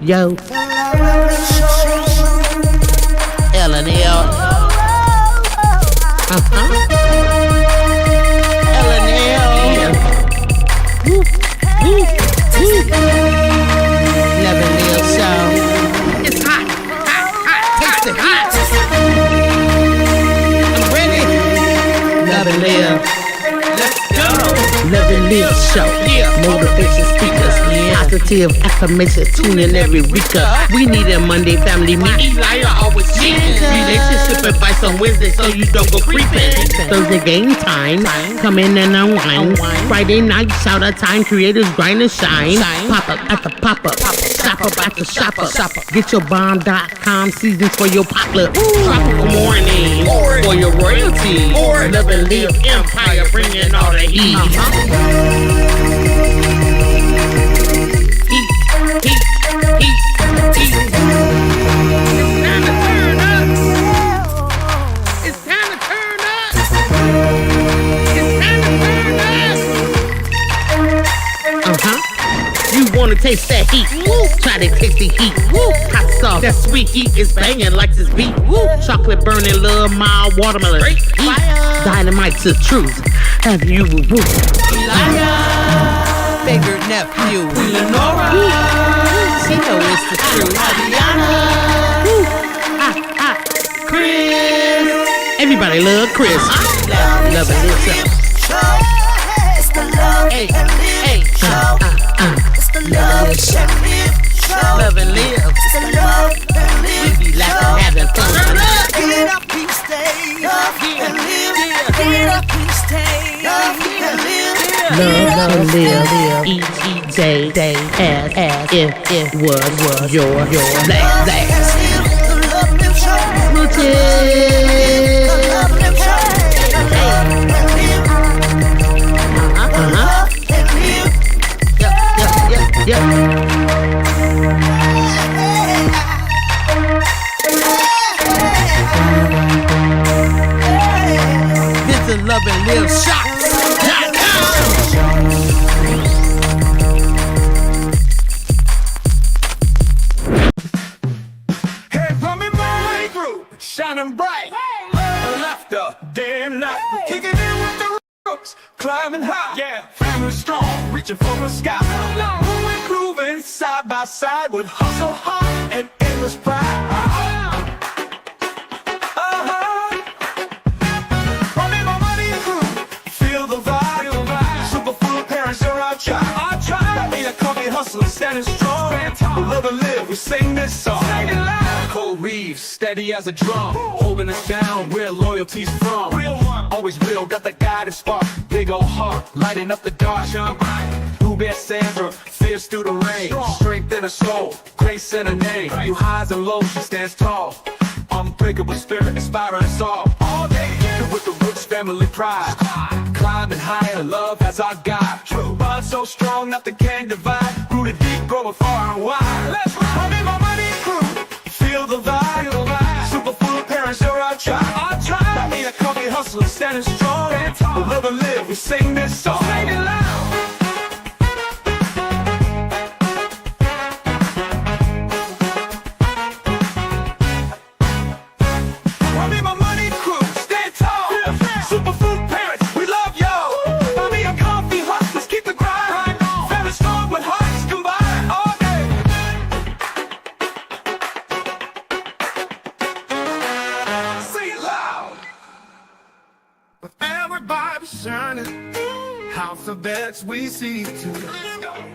Yo. L&L. L&L. Woo. Woo. Woo. Never Live Show. It's hot. Hot. Hot. Taste it hot. I'm ready. Never Live. Let's go. Never Live Show. Yeah. Motivation speakers. Yeah. Positive affirmation. Tune in every week. We need a Monday family meeting. Eli always cheating. Relationship advice on Wednesday so you don't go creeping. Thursday game time. Come in and unwind. Friday night shout out time. Creators grind and shine. Pop up at the pop up. Shop up at the shop up. Get your bomb.com seasons for your potluck. Tropical morning for your royalty. Love and Live Empire bringing all the heat. Wanna taste that heat? Woo. Try to taste the heat. Woo. Hot sauce, that sweet heat is banging like this beat. Woo. Chocolate burning, little mild watermelon. Heat. Dynamite's the truth. Have you woo? Elijah, favorite nephew, Lenora. She know it's the truth. Adriana, Chris. Everybody love Chris. Love it, It's the love and live show. Love and live show. Love and Live. It's the love and live. We be laughing, having fun. Get up, keep stay up and live. Get up, keep stay up and live. Love and Live. Each day as if it was your last. The love and live show. The love and live show. Yep. This is Love and Live Shots.com. Hey, plumbing my group, shining bright. Laughter, day and night. Kicking in with the ropes, climbing high. Yeah, feeling strong, reaching for the sky. Moving, grooving, side by side with hustle hard and endless pride. Running my money through, feel the vibe. Super full of parents, sure I try. Ain't a coffee hustler, standing strong. Love and live, we sing this song. Cole Reeves, steady as a drum, holding us down where loyalty's from. Always real, got the guiding spark. Big old heart, lighting up the dark. Blue Bear Sandra, fierce through the rain. Strength in her soul, grace in her name. Through highs and lows, she stands tall. Unbreakable spirit, inspiring us all. All day with the roots, family pride. Climbing higher, love as our guide. True bond so strong, nothing can divide. Rooted deep, growing far and wide. Let's ride. I'm in my money crew, feel the vibe. Super full of parents, sure I try. Ain't a coffee hustler, standing strong. Love and live, we sing this song. Sing it loud. I'm in my money crew, stand tall. Super food parents, we love y'all. I'm in coffee hustlers, keep the grind. Family strong with hearts combined all day. Sing it loud. With everybody shining, house of beds we see too.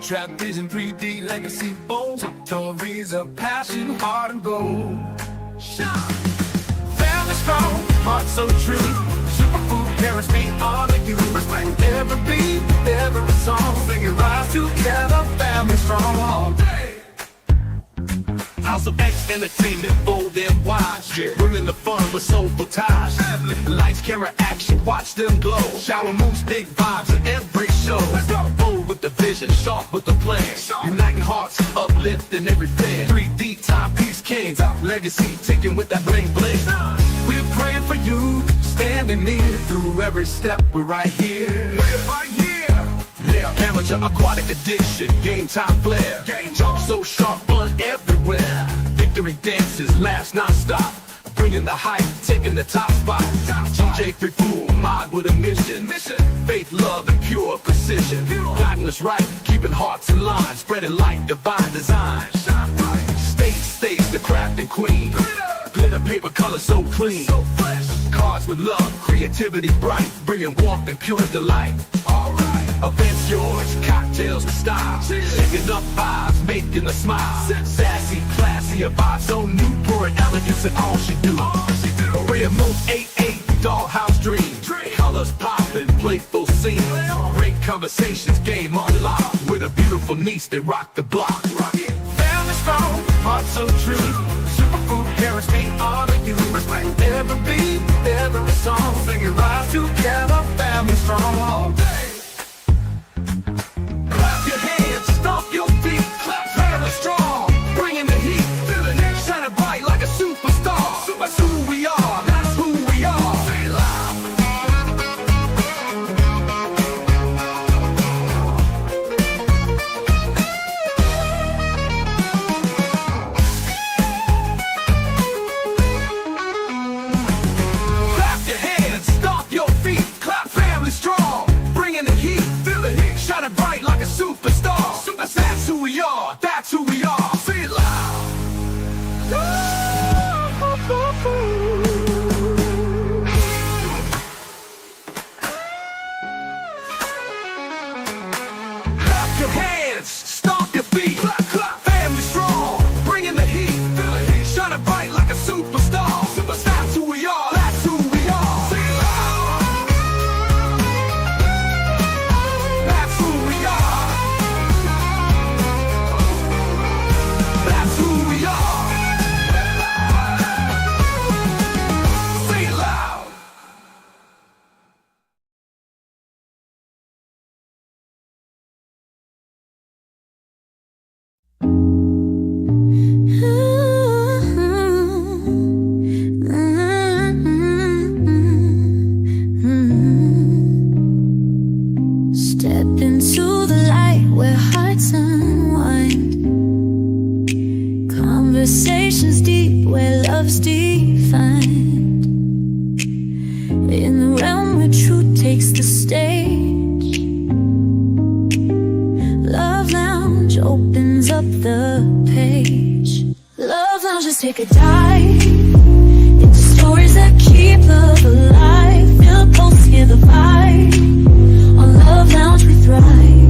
Trap vision, 3D legacy bold. Stories of passion, heart and gold. Shine. Family strong, heart so true. Superfood parents, we honor you. Respect every beat, every song. Sing it rise together, family strong all day. House of X Entertainment, bold and wise. Bringing the fun with soulful ties. Lights, camera, action, watch them glow. Shower moves, big vibes in every show. Bold with the vision, sharp with the plan. Uniting hearts, uplifting everything. 3D timepiece kings, legacy taken with that bling bling. We're praying for you, standing near. Through every step, we're right here. there. Amateur aquatic addiction, game time flair. Game jump so sharp, fun everywhere. Victory dances last non-stop, bringing the hype, taking the top spot. DJ Free Fool, mod with a mission. Faith, love, and pure precision. Guiding us right, keeping hearts in line, spreading light, divine design. Stage, the crafting queen. Glitter paper color so clean, so fresh. Cards with love, creativity bright, bringing warmth and pure delight. Alright, events yours, cocktails with style, taking up vibes, making a smile. Sassy, classy, a vibe so new, pouring elegance in all she do. Rare Moon 88, dollhouse dream, colors popping, playful scene. Great conversations, game unlocked. With a beautiful niece, they rock the block. Family strong, heart so true. Superfood parents, they honor you. Respect never be, never a song. Sing it right together, family strong all day. Clap your hands, stomp your feet. Clap family strong, bringing the heat. Feeling it, shining bright like a superstar. That's who we are, that's who we are. Say it loud. That's who we are, that's who we are. Say it loud. Clap your hands, stomp your feet. Clap, clap, family strong, bringing the heat. Feel the heat, shining bright like a superstar. That's who we are, that's who we are. Say it loud. That's who we are. That's who we are. Say it loud. Step into the light where hearts unwind. Conversations deep where love's defined. In the realm where truth takes the stage, Love Lounge opens up the page. Love Lounge, let's take a dive into stories that keep love alive. Feel the pulse, hear the vibe. On Love Lounge we thrive.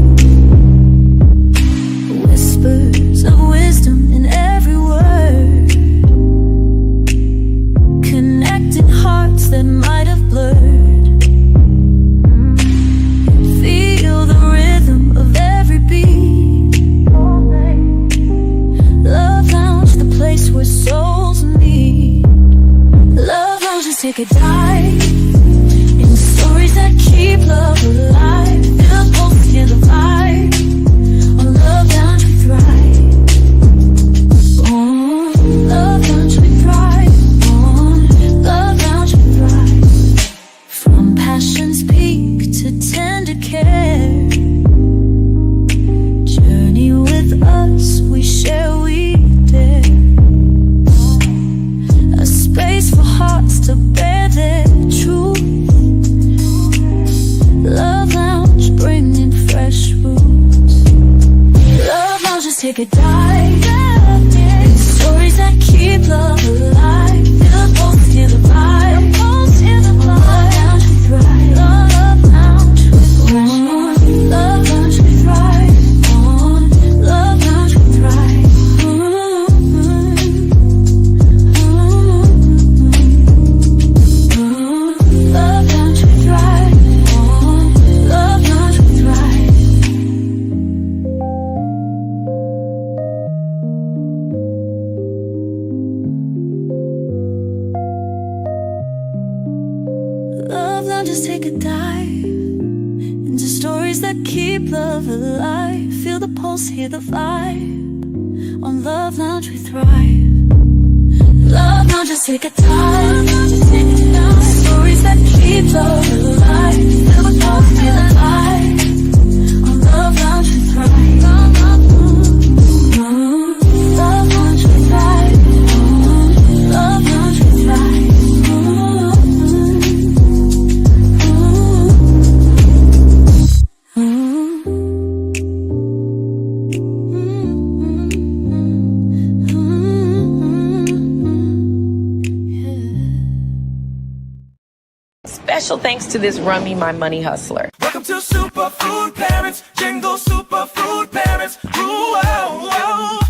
Whispers of wisdom in every word, connecting hearts that might have blurred. Feel the rhythm of every beat. Love Lounge, the place where souls meet. Love Lounge, let's take a dive in stories that keep love alive. Feel the pulse, hear the vibe. On Love Lounge we thrive. On Love Lounge we thrive. On Love Lounge we thrive. From passion's peak to tender care, journey with us, we share, we dare. A space for hearts to bear their truth. Love Lounge, bringing fresh roots. Love Lounge, let's take a dive in stories that keep love alive. Feel the pulse, hear the vibe. Love Lounge, we thrive. Love Lounge, we thrive. Love Lounge, we thrive. On Love Lounge, we thrive. Love Lounge, we thrive. On Love Lounge, we thrive. Love Lounge, just take a dive into stories that keep love alive. Feel the pulse, hear the vibe. On Love Lounge we thrive. Love Lounge, just take a dive. Stories that keep love alive. Feel the pulse, hear the vibe. On Special thanks to this Run Me My Money hustler. Welcome to Superfood Parents, Jingle Superfood Parents. Ooh, oh, oh.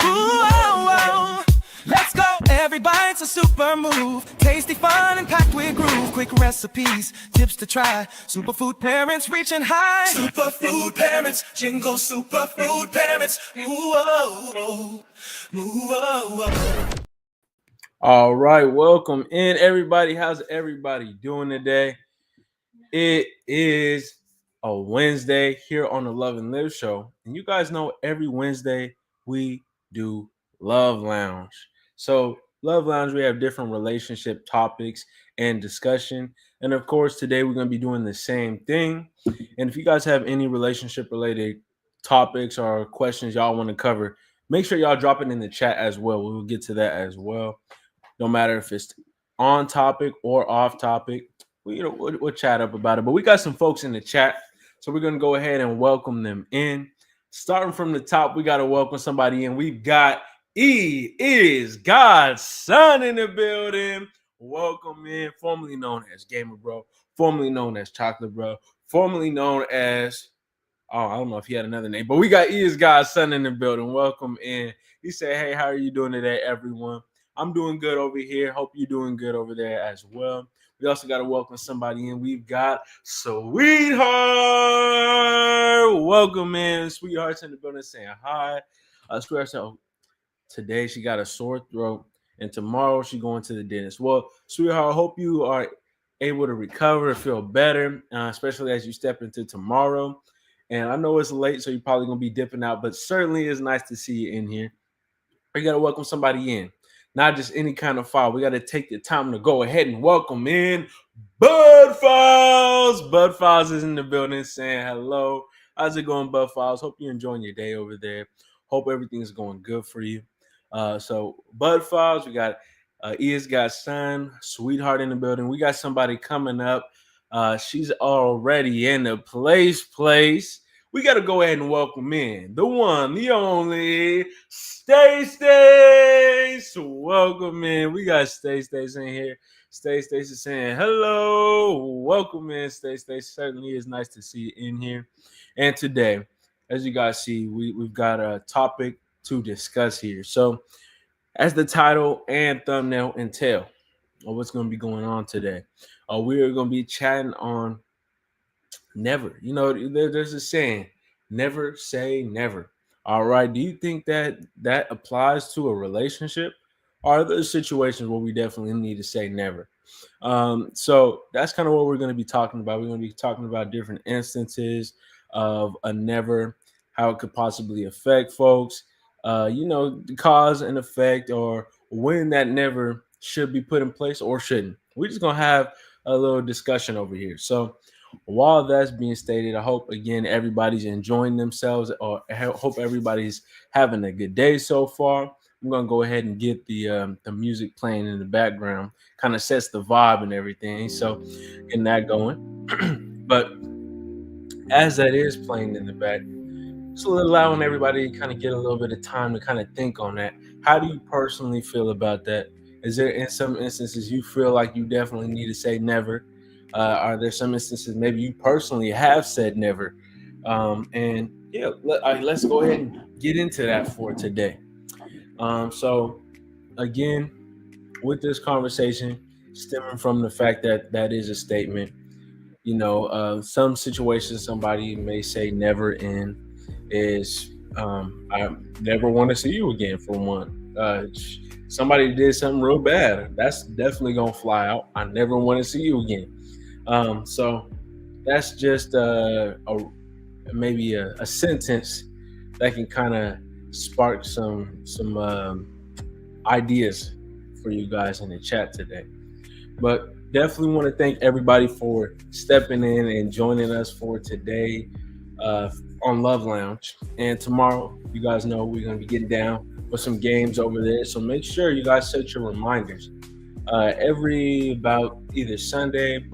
Ooh, oh, oh. Let's go. Every bite's a super move. Tasty, fun, and packed with groove. Quick recipes, tips to try. Superfood Parents reaching high. Superfood Parents, Jingle Superfood Parents. Ooh, oh, oh. Ooh, oh, oh. All right, welcome in, everybody. How's everybody doing today? It is a Wednesday here on the Love and Live show. And you guys know every Wednesday we do Love Lounge. So Love Lounge, we have different relationship topics and discussion. And of course, today we're going to be doing the same thing. And if you guys have any relationship related topics or questions y'all want to cover, make sure y'all drop it in the chat as well. We will get to that as well. No matter if it's on topic or off topic, we'll chat up about it. But we got some folks in the chat, so we're going to go ahead and welcome them in. Starting from the top, we got to welcome somebody in. We've got E is God's Son in the building. Welcome in, formerly known as Gamer Bro, formerly known as Chocolate Bro, formerly known as, I don't know if he had another name, but we got E is God's Son in the building. Welcome in. He said, hey, how are you doing today, everyone? I'm doing good over here. Hope you're doing good over there as well. We also got to welcome somebody in. We've got Sweetheart. Welcome in. Sweetheart's in the building saying hi. Sweetheart said, today she got a sore throat, and tomorrow she's going to the dentist. Well, Sweetheart, I hope you are able to recover and feel better, especially as you step into tomorrow. And I know it's late, so you're probably going to be dipping out, but certainly it's nice to see you in here. We got to welcome somebody in. Not just any kind of file. We got to take the time to go ahead and welcome in Bud Files. Bud Files is in the building saying hello. How's it going, Bud Files? Hope you're enjoying your day over there. Hope everything's going good for you. So Bud Files, we got I's God's Son, Sweetheart in the building. We got somebody coming up. She's already in the place. We got to go ahead and welcome in the one, the only, Stay. Welcome in. We got Stay in here. Stay is saying hello. Welcome in, Stay. Certainly is nice to see you in here. And today, as you guys see, we've got a topic to discuss here. So, as the title and thumbnail entail of what's going to be going on today, we are going to be chatting on never. You know, there's a saying, never say never. All right. Do you think that applies to a relationship? Or are there situations where we definitely need to say never? So that's kind of what we're going to be talking about. We're going to be talking about different instances of a never, how it could possibly affect folks, the cause and effect, or when that never should be put in place or shouldn't. We're just going to have a little discussion over here. So while that's being stated, I hope, again, everybody's enjoying themselves, or I hope everybody's having a good day so far. I'm going to go ahead and get the music playing in the background. Kind of sets the vibe and everything. So getting that going. But as that is playing in the back, just allowing everybody to kind of get a little bit of time to kind of think on that. How do you personally feel about that? Is there in some instances you feel like you definitely need to say never? Are there some instances maybe you personally have said never? And yeah, let's go ahead and get into that for today. So again, with this conversation stemming from the fact that is a statement, some situations somebody may say never in is, I never want to see you again, for one. Somebody did something real bad, that's definitely gonna fly out. I never want to see you again. So that's just maybe a sentence that can kind of spark some ideas for you guys in the chat today. But definitely want to thank everybody for stepping in and joining us for today on Love Lounge. And tomorrow, you guys know we're going to be getting down with some games over there. So make sure you guys set your reminders. Every about either Sunday,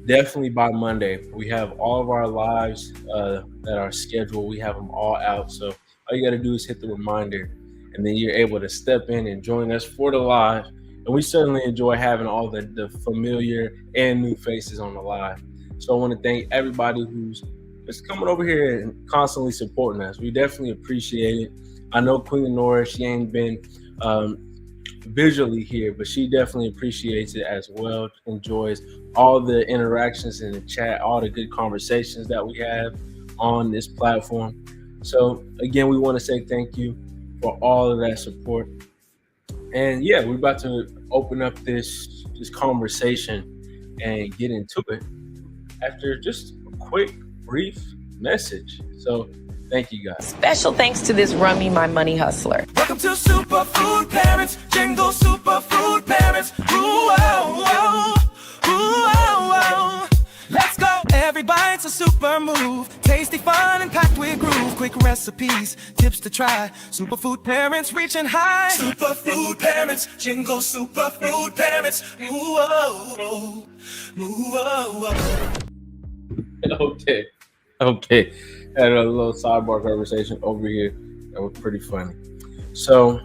definitely by Monday, we have all of our lives that are scheduled. We have them all out. So all you got to do is hit the reminder, and then you're able to step in and join us for the live. And we certainly enjoy having all the familiar and new faces on the live. So I want to thank everybody who's just coming over here and constantly supporting us. We definitely appreciate it. I know Queen Nora, she ain't been visually here, but she definitely appreciates it as well. Enjoys all the interactions in the chat, all the good conversations that we have on this platform. So again, we want to say thank you for all of that support. And yeah, we're about to open up this conversation and get into it after just a quick, brief message. So thank you guys. Special thanks to this Rummy My Money Hustler. Welcome to Superfood Parents, Jingle Superfood Parents. Ooh, oh, oh. Ooh, oh, oh. Let's go. Every bite's a super move. Tasty, fun, and packed with groove. Quick recipes, tips to try. Superfood Parents reaching high. Superfood Parents, Jingle Superfood Parents. Ooh, oh, oh. Ooh, oh, oh. Okay. Had a little sidebar conversation over here that was pretty funny. So,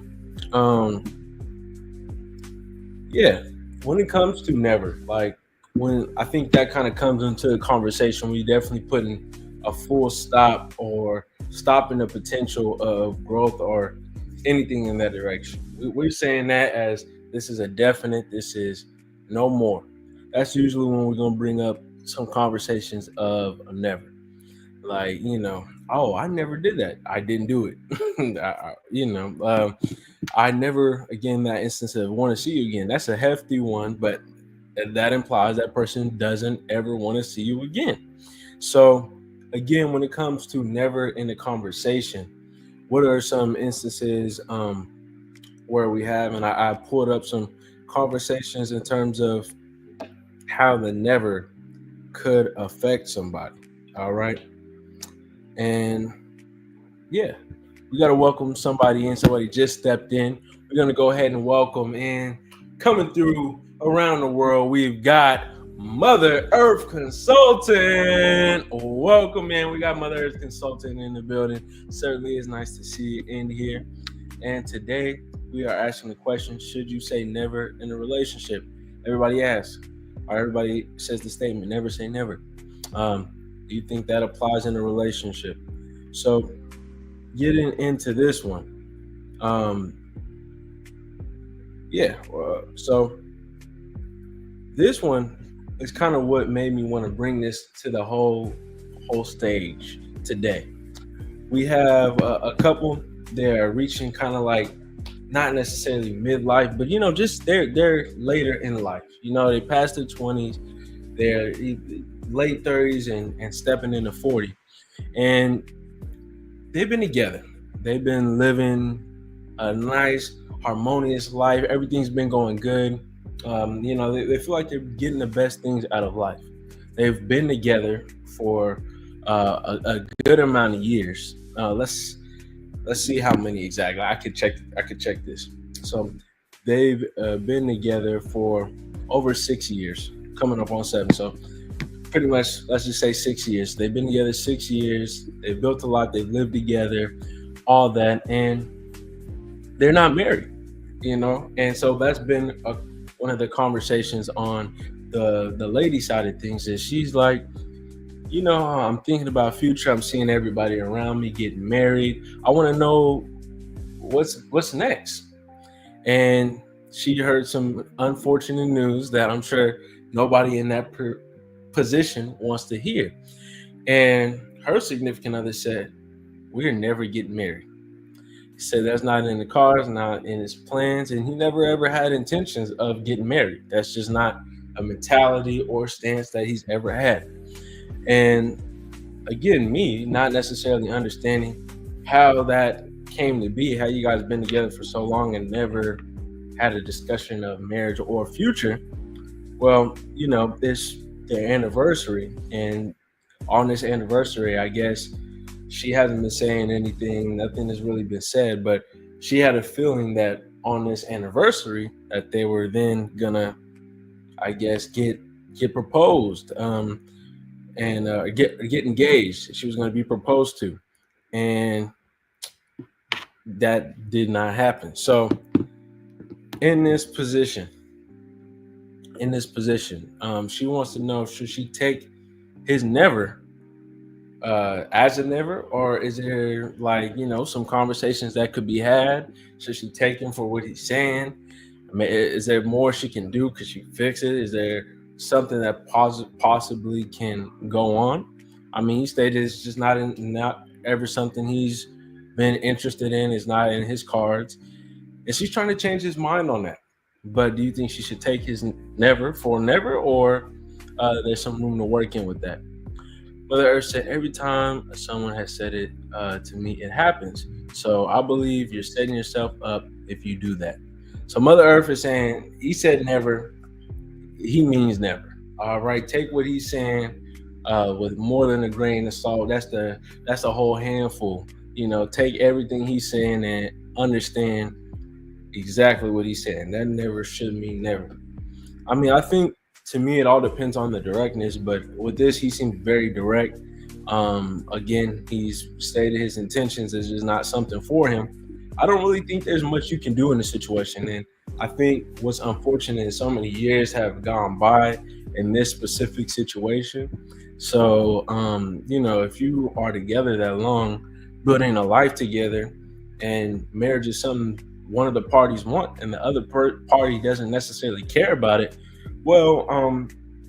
yeah, when it comes to never, like when I think that kind of comes into the conversation, we definitely putting a full stop or stopping the potential of growth or anything in that direction. We're saying that as this is a definite, this is no more. That's usually when we're going to bring up some conversations of a never. Like, oh, I never did that. I didn't do it. I never, again, that instance of want to see you again. That's a hefty one, but that implies that person doesn't ever want to see you again. So, again, when it comes to never in a conversation, what are some instances where we have, and I pulled up some conversations in terms of how the never could affect somebody. All right. And yeah, we got to welcome somebody in. Somebody just stepped in. We're going to go ahead and welcome in, coming through around the world. We've got Mother Earth Consultant. Welcome in. We got Mother Earth Consultant in the building. Certainly is nice to see you in here. And today we are asking the question, should you say never in a relationship? Everybody asks, or everybody says the statement, never say never. Do you think that applies in a relationship? So getting into this one, so this one is kind of what made me want to bring this to the whole stage today. We have a couple, they're reaching kind of like not necessarily midlife, but just they're later in life. They passed their 20s, they're late 30s and stepping into 40, and they've been together. They've been living a nice, harmonious life. Everything's been going good. They feel like they're getting the best things out of life. They've been together for a good amount of years. Let's see how many exactly. I could check this. So they've been together for over 6 years, coming up on 7. So pretty much, let's just say 6 years. They've been together 6 years. They've built a lot. They've lived together, all that, and they're not married, And so that's been one of the conversations on the lady side of things. Is she's like, I'm thinking about future. I'm seeing everybody around me getting married. I want to know what's next. And she heard some unfortunate news that I'm sure nobody in that position wants to hear. And her significant other said, we're never getting married. He said that's not in the cards, not in his plans, and he never ever had intentions of getting married. That's just not a mentality or stance that he's ever had. And again, me not necessarily understanding how that came to be, how you guys been together for so long and never had a discussion of marriage or future. Well, it's their anniversary, and on this anniversary, I guess she hasn't been saying anything. Nothing has really been said, but she had a feeling that on this anniversary that they were then gonna, I guess, get proposed, and get engaged. She was gonna be proposed to, and that did not happen. So in this position, in this position. She wants to know, should she take his never as a never, or is there, like, some conversations that could be had? Should she take him for what he's saying? I mean, is there more she can do? Could she fix it? Is there something that possibly can go on? I mean, he stated it's just not ever something he's been interested in. It's not in his cards, and she's trying to change his mind on that. But do you think she should take his never for never, or there's some room to work in with that? Mother Earth said, every time someone has said it to me, it happens. So I believe you're setting yourself up if you do that. So Mother Earth is saying, he said never, he means never. All right, take what he's saying with more than a grain of salt. That's the whole handful. Take everything he's saying and understand exactly what he's saying. That never should mean never. I mean, I think, to me, it all depends on the directness, but with this, he seemed very direct. Again, he's stated his intentions is just not something for him. I don't really think there's much you can do in the situation, and I think what's unfortunate is so many years have gone by in this specific situation. So, if you are together that long, building a life together, and marriage is something one of the parties want, and the other party doesn't necessarily care about it, well,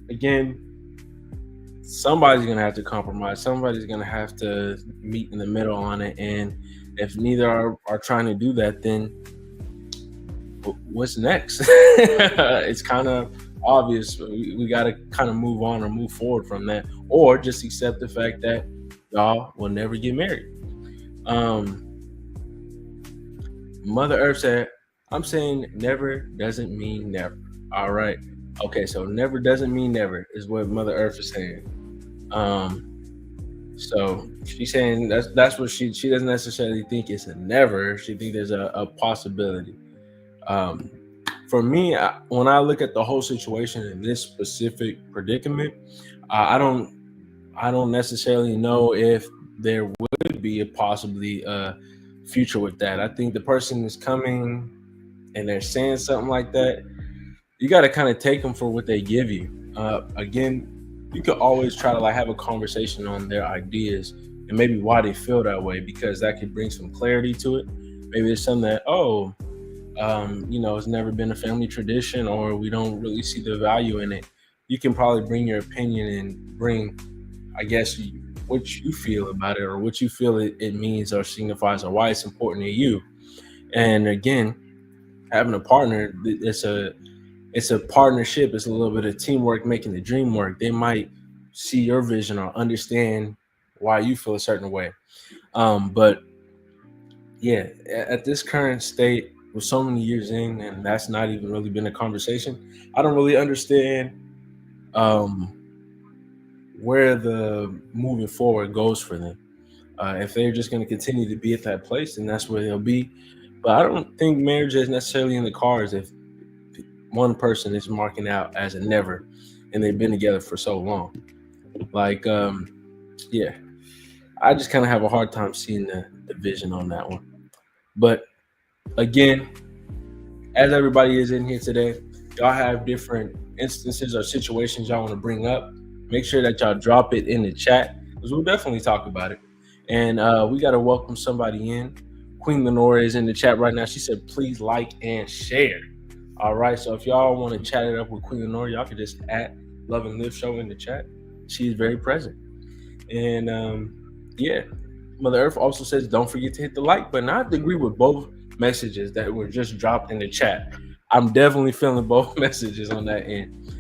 again, somebody's gonna have to compromise. Somebody's gonna have to meet in the middle on it. And if neither are trying to do that, then what's next? It's kind of obvious. We got to kind of move on or move forward from that, or just accept the fact that y'all will never get married. Mother Earth said, I'm saying never doesn't mean never. All right. Okay, so never doesn't mean never is what Mother Earth is saying. So she's saying that's what she doesn't necessarily think it's a never. She thinks there's a possibility. For me, when I look at the whole situation in this specific predicament, I don't necessarily know if there would be possibly a future with that. I think the person is coming and they're saying something like that, you got to kind of take them for what they give you. Again, you could always try to have a conversation on their ideas and maybe why they feel that way, because that could bring some clarity to it. Maybe it's something that, it's never been a family tradition, or we don't really see the value in it. You can probably bring your opinion and bring, I guess, what you feel about it, or what you feel it means or signifies, or why it's important to you. And again, having a partner, it's a partnership. It's a little bit of teamwork making the dream work. They might see your vision or understand why you feel a certain way. But yeah, at this current state, with so many years in, and that's not even really been a conversation, I don't really understand where the moving forward goes for them. If they're just going to continue to be at that place, then that's where they'll be. But I don't think marriage is necessarily in the cards if one person is marking out as a never and they've been together for so long. Yeah, I just kind of have a hard time seeing the vision on that one. But again, as everybody is in here today, y'all have different instances or situations y'all want to bring up. Make sure that y'all drop it in the chat, because we'll definitely talk about it. And we got to welcome somebody in. Queen Lenora is in the chat right now. She said, please like and share. All right, so if y'all want to chat it up with Queen Lenora, y'all can just add Love and Live Show in the chat. She's very present. And yeah, Mother Earth also says, don't forget to hit the like button. I have to agree with both messages that were just dropped in the chat. I'm definitely feeling both messages on that end.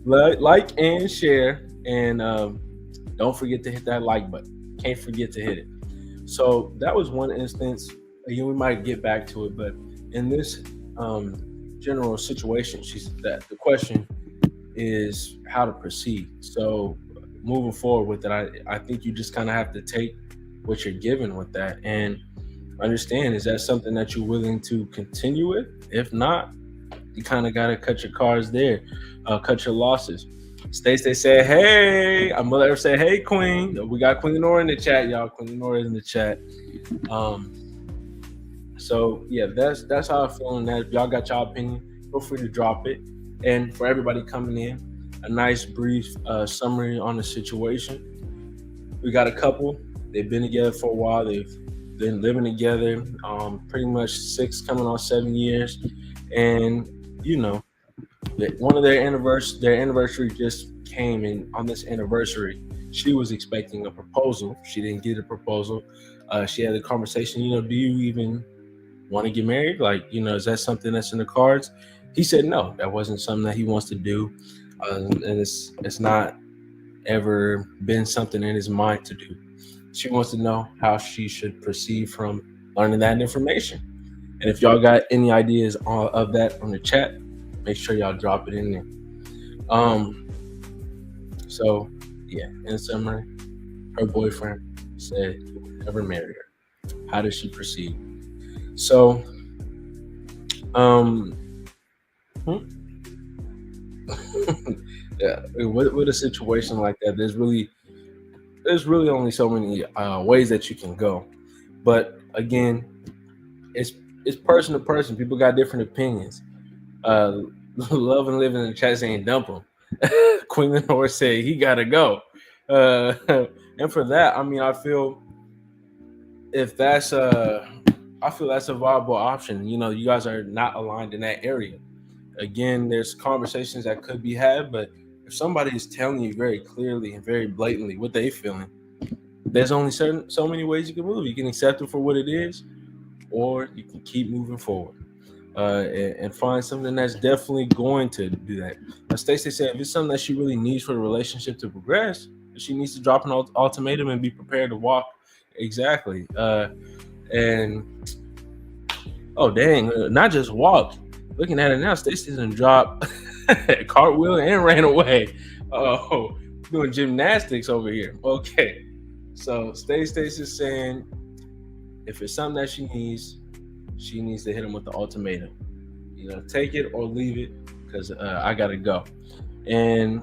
Like and share, and don't forget to hit that like button. Can't forget to hit it. So that was one instance. Again, we might get back to it, but in this general situation, that the question is how to proceed. So moving forward with it, I think you just kind of have to take what you're given with that and understand, is that something that you're willing to continue with? If not, you kind of got to cut your cards there, cut your losses. Stacey said, hey, I'm Mother Earth said, hey, Queen. We got Queen Lenora in the chat, y'all. Queen Lenora is in the chat. So yeah, that's how I feel on that. If y'all got y'all opinion, feel free to drop it. And for everybody coming in, a nice brief summary on the situation. We got a couple. They've been together for a while. They've been living together, pretty much 6 coming on 7 years. And one of their anniversary just came, and on this anniversary, she was expecting a proposal. She didn't get a proposal. She had a conversation. Do you even want to get married? Like, is that something that's in the cards? He said no, that wasn't something that he wants to do, and it's not ever been something in his mind to do. She wants to know how she should proceed from learning that information. And if y'all got any ideas of that on the chat, make sure y'all drop it in there. So yeah, in summary, her boyfriend said he would never marry her. How does she proceed? So, yeah, with a situation like that, there's really only so many ways that you can go. But again, it's person to person. People got different opinions. Love and Live in the chat saying dump him. Queen Lenore said he gotta go. And for that, I feel that's a viable option. You guys are not aligned in that area. Again, there's conversations that could be had, but if somebody is telling you very clearly and very blatantly what they feeling, there's only so many ways you can move. You can accept it for what it is, or you can keep moving forward and find something that's definitely going to do that. Stacey said if it's something that she really needs for the relationship to progress, she needs to drop an ultimatum and be prepared to walk. Exactly. And oh dang, not just walk. Looking at it now, Stacey done dropped a cartwheel and ran away. Oh, doing gymnastics over here. Okay. So Stacey is saying if it's something that she needs to hit him with the ultimatum. Take it or leave it, because I gotta go. And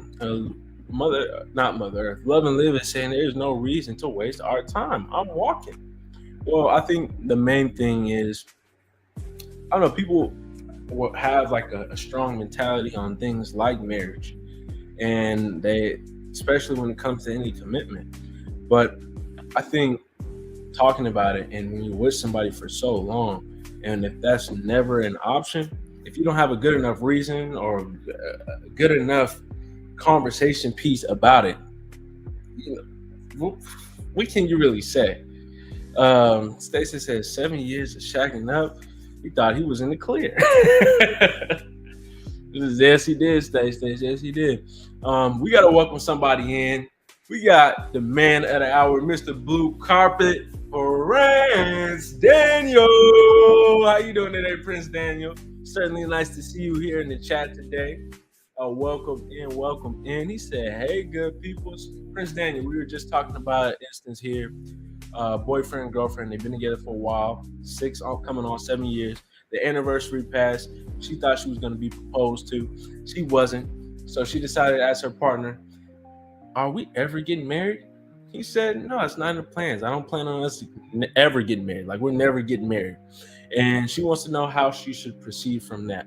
Love and Live is saying there's no reason to waste our time. I'm walking. Well, I think the main thing is, I don't know, people will have like a strong mentality on things like marriage, and they, especially when it comes to any commitment. But I think talking about it, and when you're with somebody for so long, and if that's never an option, if you don't have a good enough reason or a good enough conversation piece about it, what can you really say? Stacey says 7 years of shacking up. He thought he was in the clear. Yes, he did, Stacey. Yes, he did. We got to welcome somebody in. We got the man of the hour, Mr. Blue Carpet, Prince Daniel. How you doing today, Prince Daniel? Certainly nice to see you here in the chat today. Welcome in. He said, hey, good people. Prince Daniel, we were just talking about an instance here. Boyfriend and girlfriend, they've been together for a while, 6 coming on 7 years. The anniversary passed. She thought she was going to be proposed to. She wasn't. So she decided to ask her partner, are we ever getting married? He said, no, it's not in the plans. I don't plan on us ever getting married. Like, we're never getting married. And she wants to know how she should proceed from that.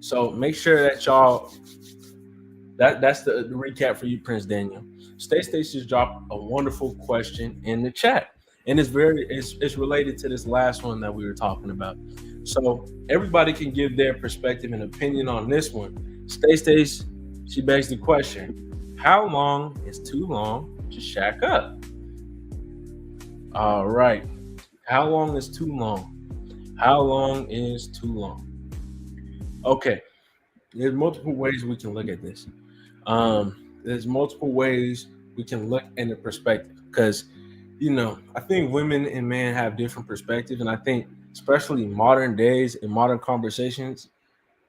So make sure that y'all, that's the recap for you, Prince Daniel. Stacey just dropped a wonderful question in the chat, and it's related to this last one that we were talking about. So everybody can give their perspective and opinion on this one. Stacey, she begs the question: how long is too long to shack up? All right, how long is too long? How long is too long? Okay, there's multiple ways we can look at this. There's multiple ways we can look in the perspective, because, I think women and men have different perspectives. And I think especially modern days and modern conversations,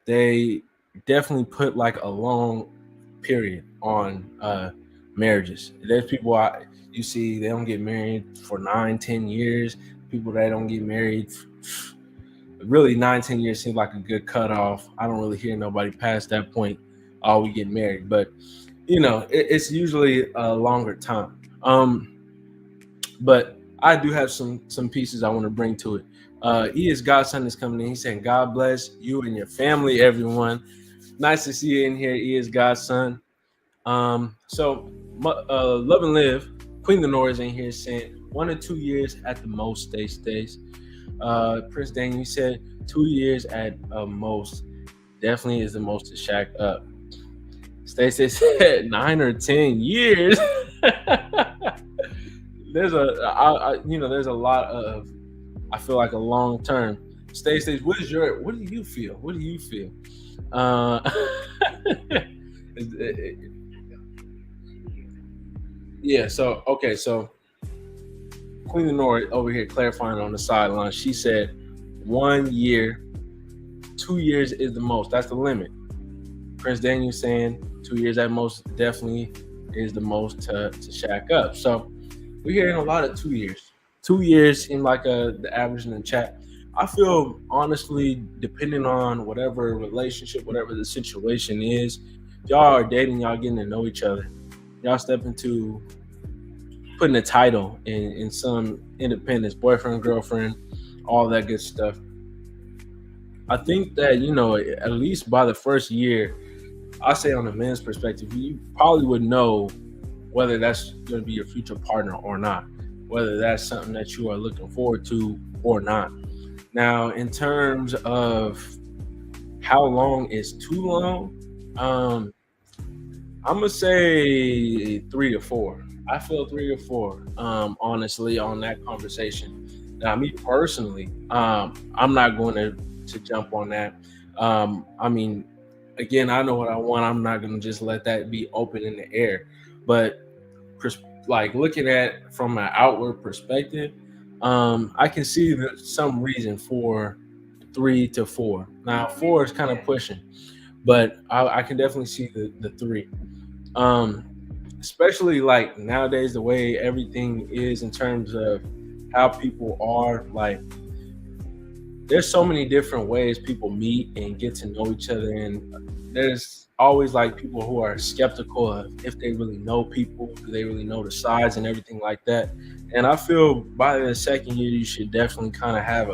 they definitely put like a long period on marriages. There's people you see, they don't get married for 9-10 years. People that don't get married, really 9-10 years seems like a good cutoff. I don't really hear nobody past that point, oh, we get married. But it's usually a longer time. But I do have some pieces I want to bring to it. He is Godson is coming in. He's saying, God bless you and your family, everyone. Nice to see you in here. He is Godson. So Love and Live, Queen Lenore is in here saying 1 to 2 years at the most. Stays. Prince Daniel, you said 2 years at most. Definitely is the most to shack up. Stacey said 9 or 10 years. There's there's a lot of, I feel like, a long term. Stacey, what do you feel? What do you feel? Yeah. So okay. So Queen Lenore over here clarifying on the sideline. She said 1 year, 2 years is the most. That's the limit. Prince Daniel saying 2 years at most definitely is the most to shack up. So we're hearing a lot of 2 years. 2 years seem like the average in the chat. I feel honestly, depending on whatever relationship, whatever the situation is, y'all are dating, y'all getting to know each other. Y'all step into putting a title in some independence, boyfriend, girlfriend, all that good stuff. I think that, at least by the first year, I say on the men's perspective, you probably would know whether that's going to be your future partner or not, whether that's something that you are looking forward to or not. Now, in terms of how long is too long, I'm going to say 3 to 4. I feel 3 or 4, honestly, on that conversation. Now, me personally, I'm not going to jump on that. Again, I know what I want. I'm not going to just let that be open in the air. But looking at from an outward perspective, I can see some reason for 3 to 4. Now, 4 is kind of pushing, but I can definitely see the 3. Especially like nowadays, the way everything is in terms of how people are, like, there's so many different ways people meet and get to know each other, and there's always like people who are skeptical of if they really know people, do they really know the sides and everything like that. And I feel by the second year, you should definitely kind of have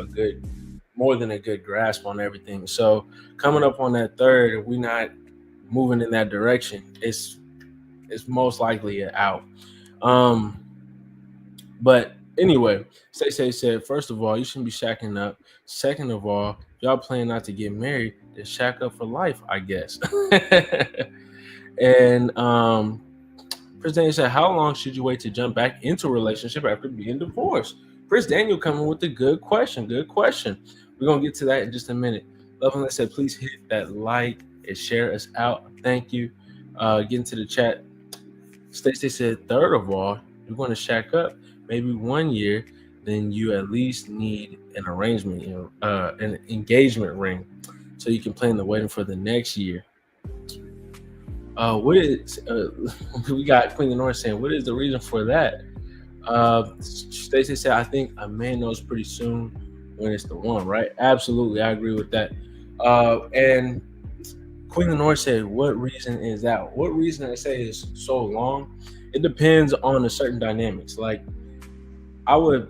more than a good grasp on everything. So coming up on that third, if we're not moving in that direction, it's most likely an out. But anyway, Say said, first of all, you shouldn't be shacking up. Second of all, if y'all plan not to get married, then shack up for life, I guess. And Prince Daniel said, how long should you wait to jump back into a relationship after being divorced? Prince Daniel coming with a good question. We're going to get to that in just a minute. Loveland said, please hit that like and share us out. Thank you. Get into the chat. Stacey said, third of all, you're going to shack up maybe 1 year, then you at least need an arrangement, an engagement ring, so you can plan the wedding for the next year. We got Queen Lenore saying, what is the reason for that? Stacey said, I think a man knows pretty soon when it's the one, right? Absolutely, I agree with that. And Queen Lenore said, what reason is that? What reason I say is so long? It depends on a certain dynamics. Like, I would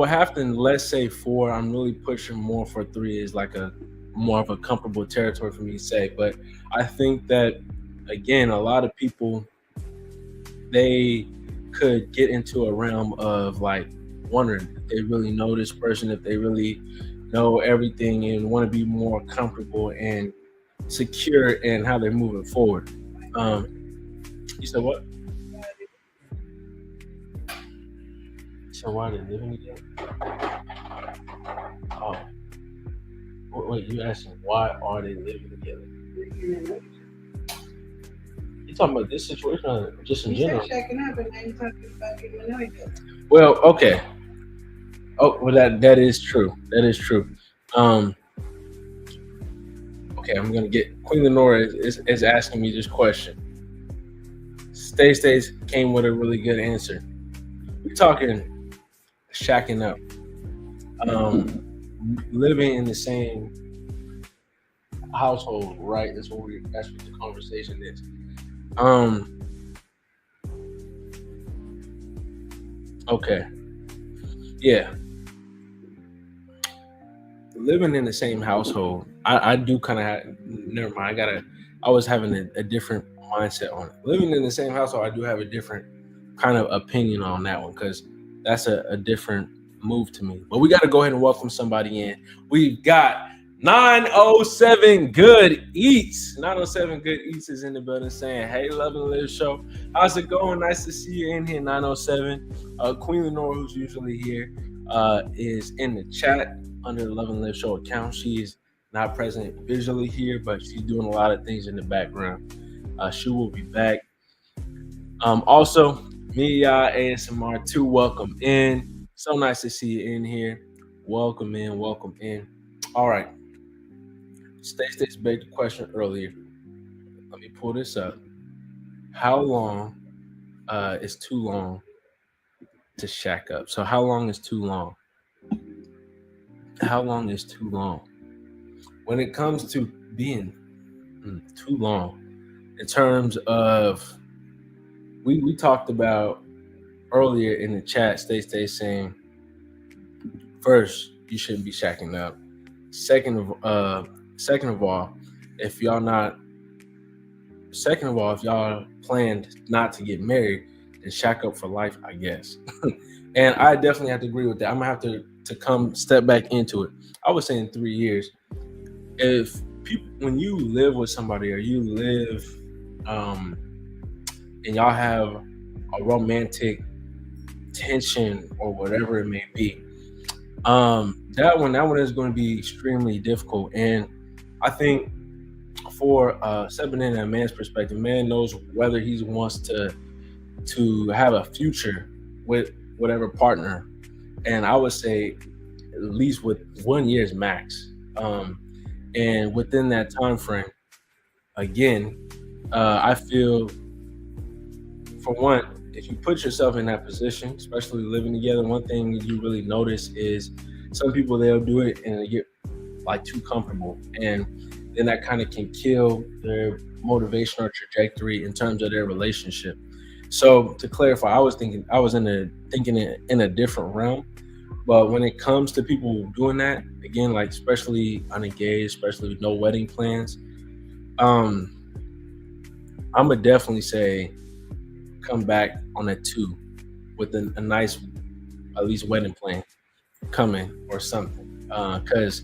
have to, let's say 4. I'm really pushing more for 3 is like a more of a comfortable territory for me to say. But I think that, again, a lot of people, they could get into a realm of like wondering if they really know this person, if they really know everything, and want to be more comfortable and secure in how they're moving forward. You said what? So why are they living together? Oh, wait, you asking why are they living together? You talking about this situation or just in general? Checking up, and then you talking about getting to know each other. Well, okay. Oh, well, that is true. That is true. Okay, I'm gonna get Queen Lenore is asking me this question. Stace came with a really good answer. We're talking shacking up, living in the same household, right? That's what the conversation is. Okay. yeah, living in the same household, I do kind of never mind. I was having a different mindset on it. Living in the same household, I do have a different kind of opinion on that one because that's a different move to me. But we got to go ahead and welcome somebody in. We've got 907 Good Eats. 907 Good Eats is in the building saying, hey, Love and Live Show. How's it going? Nice to see you in here, 907. Queen Lenore, who's usually here, is in the chat under the Love and Live Show account. She is not present visually here, but she's doing a lot of things in the background. She will be back. Also, Mia ASMR 2, welcome in. So nice to see you in here. Welcome in, welcome in. All right. Stace begged the question earlier. Let me pull this up. How long is too long to shack up? So how long is too long? How long is too long? When it comes to being too long, in terms of, we talked about earlier in the chat, Stay saying, first, you shouldn't be shacking up. Second of all, if y'all planned not to get married, then shack up for life, I guess. And I definitely have to agree with that. I'm gonna have to come step back into it. I was saying 3 years. If people, when you live with somebody or you live, and y'all have a romantic tension or whatever it may be, that one is going to be extremely difficult. And I think for stepping in a man's perspective, man knows whether he wants to have a future with whatever partner. And I would say at least with 1 year's max. And within that time frame, again, I feel, for one, if you put yourself in that position, especially living together, one thing you really notice is some people, they'll do it and they get like too comfortable, and then that kind of can kill their motivation or trajectory in terms of their relationship. So to clarify, I was thinking in a different realm. But when it comes to people doing that, again, like especially unengaged, especially with no wedding plans, I'm gonna definitely say come back on a 2 with a nice, at least wedding plan coming or something, because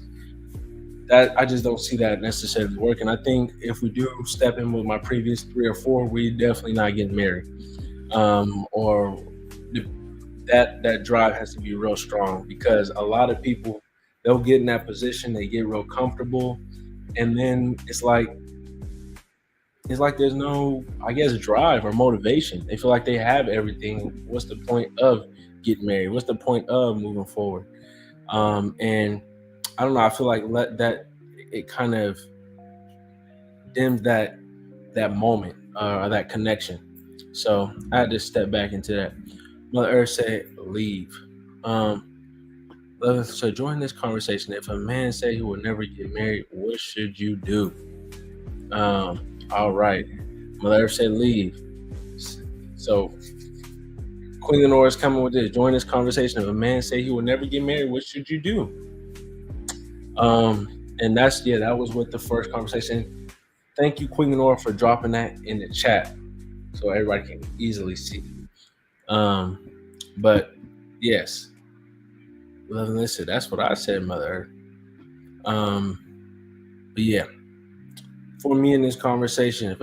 that I just don't see that necessarily working. I think if we do step in with my previous 3 or 4, we definitely not getting married, or that drive has to be real strong, because a lot of people, they'll get in that position, they get real comfortable, and then it's like there's no, I guess, drive or motivation. They feel like they have everything. What's the point of getting married? What's the point of moving forward? And I don't know, I feel like that it kind of dims that moment or that connection. So I had to step back into that. Mother Earth said, leave. So join this conversation. If a man say he will never get married, what should you do? All right. Mother Earth said, leave. So Queen Lenore is coming with this. Join this conversation. If a man say he will never get married, what should you do? And that was with the first conversation. Thank you, Queen Lenore, for dropping that in the chat so everybody can easily see. But yes, love and listen. That's what I said, Mother Earth. But yeah, for me in this conversation,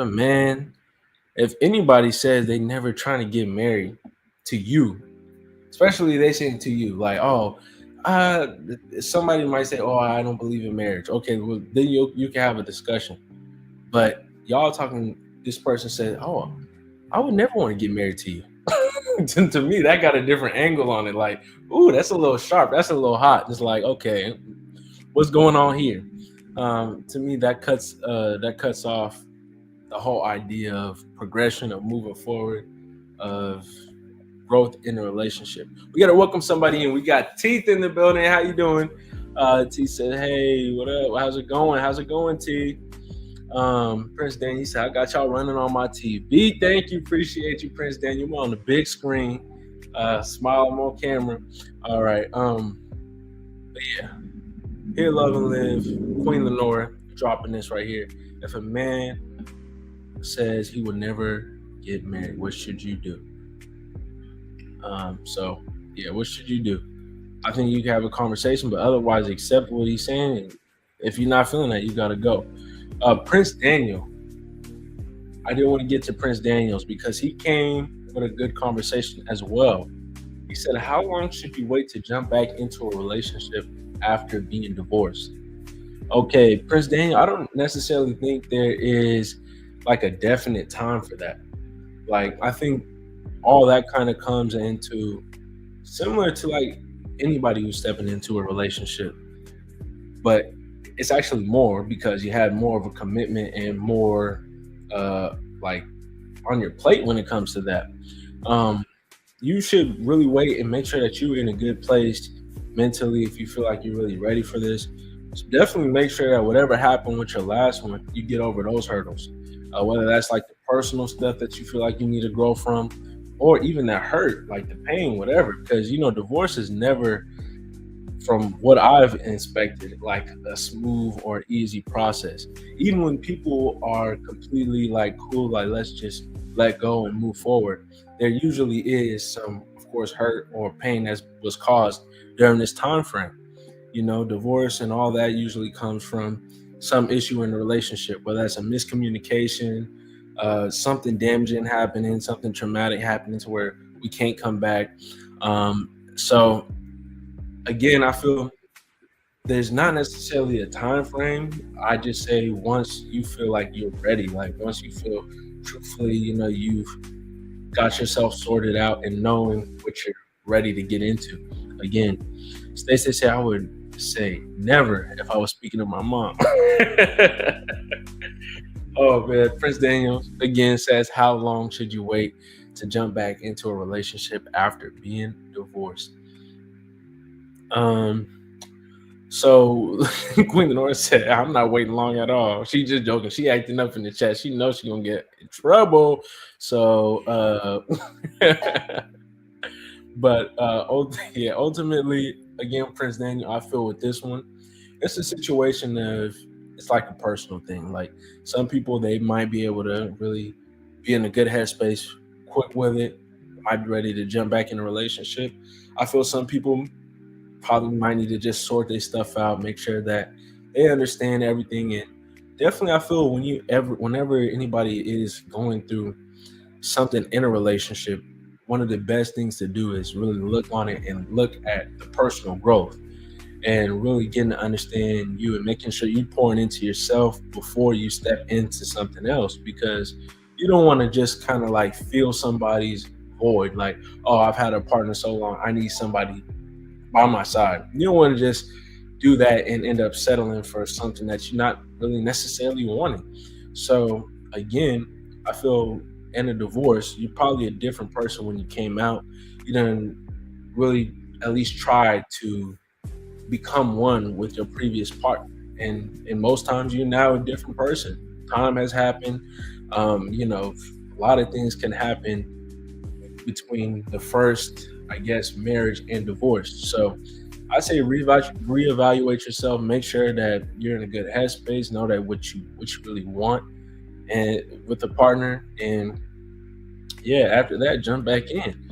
if anybody says they never trying to get married to you, especially they saying to you like, somebody might say, I don't believe in marriage. Okay, well then you can have a discussion. But y'all talking, this person said, I would never want to get married to you. To me, that got a different angle on it. Like, ooh, that's a little sharp. That's a little hot. It's like, okay, what's going on here? To me, that cuts off the whole idea of progression, of moving forward, of growth in a relationship. We got to welcome somebody in. We got Teeth in the building. How you doing? T said, hey, what up? How's it going, T? Prince Daniel said, I got y'all running on my TV. Thank you. Appreciate you, Prince Daniel. We're on the big screen. Smile, I'm on camera. All right. But yeah, here, Love and Live, Queen Lenora dropping this right here. If a man says he would never get married, what should you do? So yeah, what should you do? I think you can have a conversation, but otherwise accept what he's saying. And if you're not feeling that, you gotta go. Prince Daniel. I didn't want to get to Prince Daniels because he came with a good conversation as well. He said, how long should you wait to jump back into a relationship after being divorced? Okay, Prince Daniel, I don't necessarily think there is like a definite time for that. Like, I think all that kind of comes into similar to like anybody who's stepping into a relationship, but it's actually more because you had more of a commitment and more like on your plate when it comes to that. You should really wait and make sure that you're in a good place mentally if you feel like you're really ready for this. So definitely make sure that whatever happened with your last one, you get over those hurdles. Whether that's like the personal stuff that you feel like you need to grow from, or even that hurt, like the pain, whatever. Because divorce is never, from what I've inspected, like a smooth or easy process. Even when people are completely like cool, like let's just let go and move forward, there usually is some, of course, hurt or pain that was caused during this time frame. Divorce and all that usually comes from some issue in the relationship, whether that's a miscommunication, something damaging happening, something traumatic happening to where we can't come back. So again, I feel there's not necessarily a time frame. I just say once you feel like you're ready, like once you feel truthfully, you've got yourself sorted out and knowing what you're ready to get into. Again, Stacey said I would say never if I was speaking to my mom. Oh man, Prince Daniel again says, how long should you wait to jump back into a relationship after being divorced? So Queen Lenora said, I'm not waiting long at all. She just joking. She acting up in the chat. She knows she's gonna get in trouble. So but ultimately, again, Prince Daniel, I feel with this one, it's a situation of, it's like a personal thing. Like some people, they might be able to really be in a good headspace, quick with it, might be ready to jump back in a relationship. I feel some people probably might need to just sort their stuff out, make sure that they understand everything. And definitely I feel whenever anybody is going through something in a relationship, one of the best things to do is really look on it and look at the personal growth and really getting to understand you and making sure you're pouring into yourself before you step into something else, because you don't want to just kind of like fill somebody's void. Like, oh, I've had a partner so long, I need somebody by my side. You don't want to just do that and end up settling for something that you're not really necessarily wanting. So again, I feel in a divorce, you're probably a different person when you came out. You didn't really at least try to become one with your previous partner. And most times you're now a different person. Time has happened. A lot of things can happen between the first, I guess, marriage and divorce. So I say reevaluate yourself, make sure that you're in a good headspace, know that what you really want and with a partner, and yeah, after that, jump back in.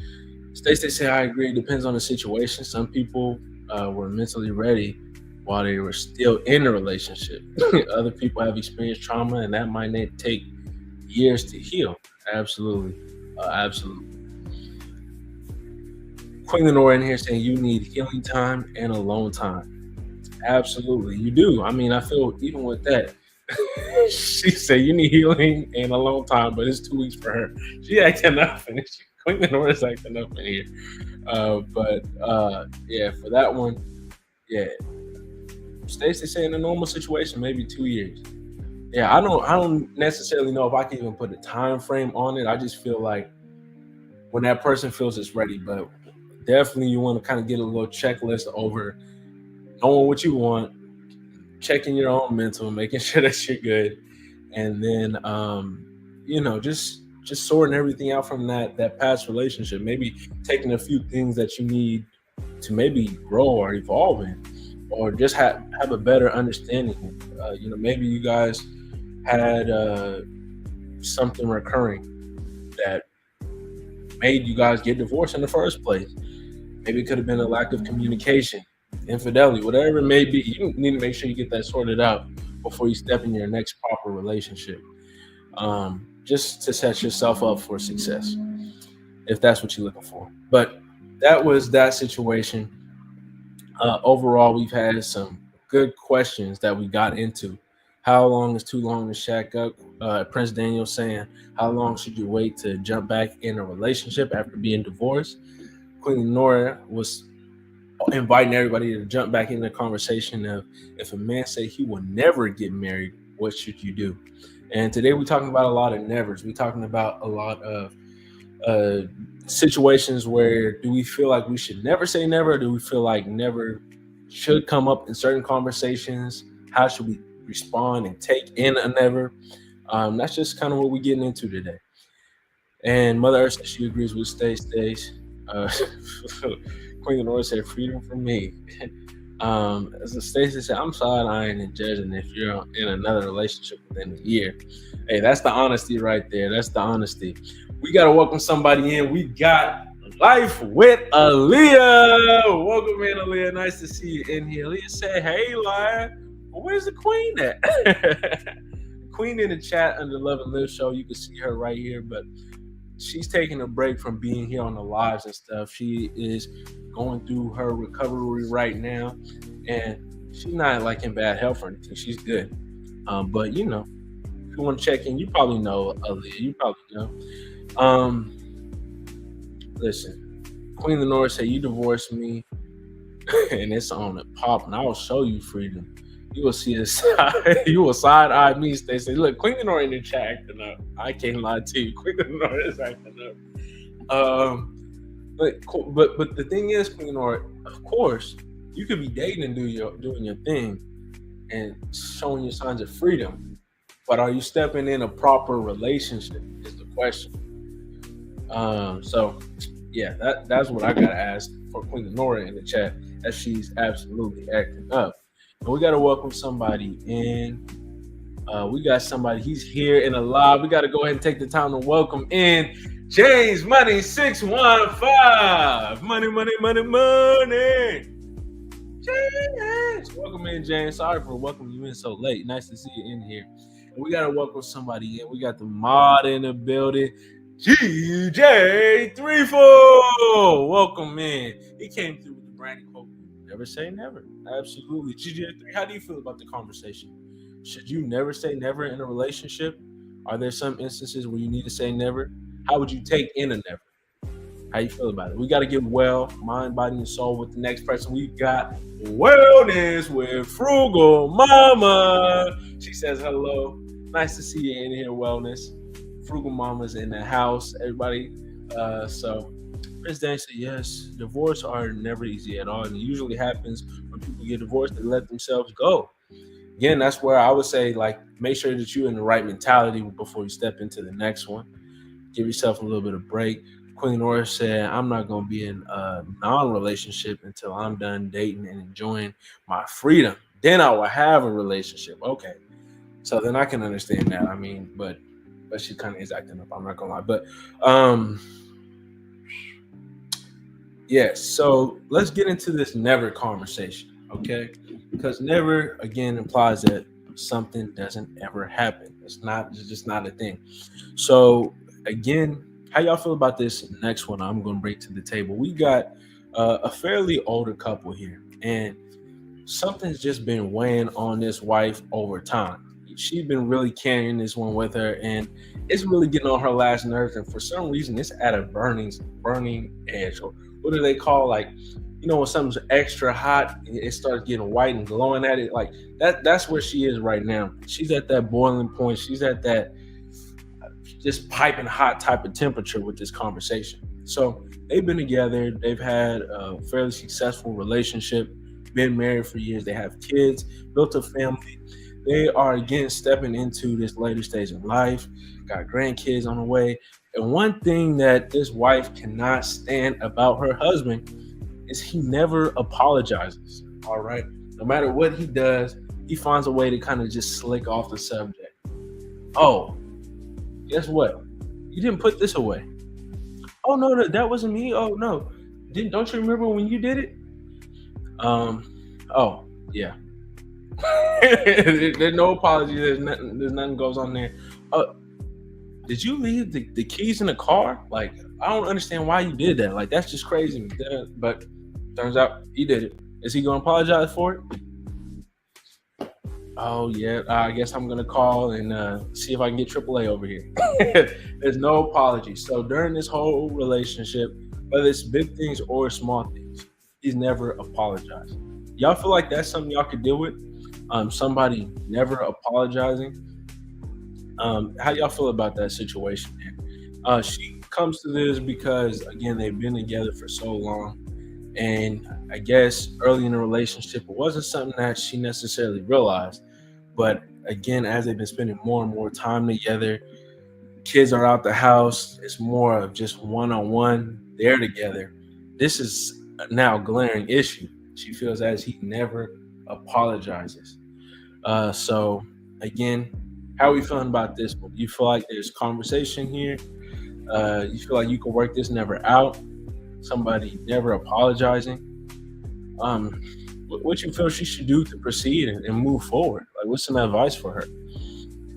Stacey say I agree. It depends on the situation. Some people were mentally ready while they were still in a relationship. Other people have experienced trauma, and that might take years to heal. Absolutely. Queen Lenora in here saying you need healing time and alone time. Absolutely, you do. I mean, I feel even with that, she said you need healing and alone time, but it's 2 weeks for her. She acting up, and Queen Lenora's acting up in here. Yeah, for that one, yeah. Stacey saying a normal situation, maybe 2 years. Yeah, I don't necessarily know if I can even put a time frame on it. I just feel like when that person feels it's ready, but definitely you want to kind of get a little checklist over knowing what you want, checking your own mental, making sure that you're good, and then just just sorting everything out from that past relationship. Maybe taking a few things that you need to maybe grow or evolve in, or just have a better understanding. Maybe you guys had something recurring that made you guys get divorced in the first place. Maybe it could have been a lack of communication, infidelity, whatever it may be. You need to make sure you get that sorted out before you step in your next proper relationship, just to set yourself up for success, if that's what you're looking for. But that was that situation. Overall, we've had some good questions that we got into. How long is too long to shack up? Prince Daniel saying, how long should you wait to jump back in a relationship after being divorced? Queen Nora was inviting everybody to jump back in the conversation of, if a man say he will never get married, what should you do? And today we're talking about a lot of nevers. We're talking about a lot of situations where, do we feel like we should never say never? Or do we feel like never should come up in certain conversations? How should we respond and take in a never? That's just kind of what we're getting into today. And Mother Earth says she agrees with Stace. Queen Nora said, freedom for me. As Stacey said, I'm side-eyeing and judging if you're in another relationship within a year. Hey, that's the honesty right there. That's the honesty. We got to welcome somebody in. We got Life with Aaliyah. Welcome in, Aaliyah. Nice to see you in here. Aaliyah said, hey, Live. Well, where's the queen at? Queen in the chat under Love and Live show. You can see her right here, but she's taking a break from being here on the lives and stuff. She is going through her recovery right now, and she's not like in bad health or anything. She's good. But if you want to check in, you probably know Aaliyah. You probably know. Listen, Queen Lenore said, you divorced me and it's on the pop, and I will show you freedom. You will see you will side-eye me. They say, look, Queen Lenore in the chat acting up. I can't lie to you. Queen Lenore is acting up. But the thing is, Queen Lenore, of course, you could be dating and doing your thing and showing your signs of freedom. But are you stepping in a proper relationship is the question. That's what I gotta ask for Queen Lenore in the chat, as she's absolutely acting up. And we gotta welcome somebody in. We got somebody, he's here and alive. We gotta go ahead and take the time to welcome in James Money 615. Money. James. Welcome in, James. Sorry for welcoming you in so late. Nice to see you in here. And we gotta welcome somebody in. We got the mod in the building. GJ34. Welcome in. He came through with the brand new quote. Never say never. Absolutely. GJ3, how do you feel about the conversation? Should you never say never in a relationship? Are there some instances where you need to say never? How would you take in a never? How you feel about it? We got to get well, mind, body, and soul with the next person. We got Wellness with Frugal Mama. She says hello. Nice to see you in here, Wellness. Frugal Mama's in the house, everybody. So Prince Dan said, yes, divorce are never easy at all. And it usually happens when people get divorced, they let themselves go. Again, that's where I would say, like, make sure that you're in the right mentality before you step into the next one. Give yourself a little bit of break. Queen Nora said, I'm not going to be in a non-relationship until I'm done dating and enjoying my freedom. Then I will have a relationship. Okay. So then I can understand that. I mean, but she kind of is acting up. I'm not going to lie. But, so let's get into this never conversation, okay? Because never, again, implies that something doesn't ever happen. It's just not a thing. So, again, how y'all feel about this next one I'm going to bring to the table? We got a fairly older couple here, and something's just been weighing on this wife over time. She's been really carrying this one with her, and it's really getting on her last nerves, and for some reason, it's at a burning edge. Or what do they call, like, when something's extra hot, it starts getting white and glowing at it, like that's where she is right now. She's at that boiling point. She's at that just piping hot type of temperature with this conversation. So they've been together. They've had a fairly successful relationship, been married for years. They have kids, built a family. They are again stepping into this later stage of life, got grandkids on the way. And one thing that this wife cannot stand about her husband is he never apologizes. All right. No matter what he does, he finds a way to kind of just slick off the subject. Oh, guess what? You didn't put this away. Oh no, that wasn't me. Oh no. Don't you remember when you did it? Oh, yeah. There's no apology. There's nothing goes on there. Did you leave the keys in the car? Like, I don't understand why you did that. Like, that's just crazy. But turns out he did it. Is he gonna apologize for it? Oh yeah, I guess I'm gonna call and see if I can get AAA over here. There's no apology. So during this whole relationship, whether it's big things or small things, he's never apologized. Y'all feel like that's something y'all could deal with? Somebody never apologizing. How y'all feel about that situation, man? She comes to this because, again, they've been together for so long. And I guess early in the relationship, it wasn't something that she necessarily realized. But again, as they've been spending more and more time together, kids are out the house. It's more of just one-on-one. They're together. This is now a glaring issue. She feels as he never apologizes. So again, how are we feeling about this one? Do you feel like there's conversation here? You feel like you can work this never out? Somebody never apologizing? What you feel she should do to proceed and move forward? Like, what's some advice for her?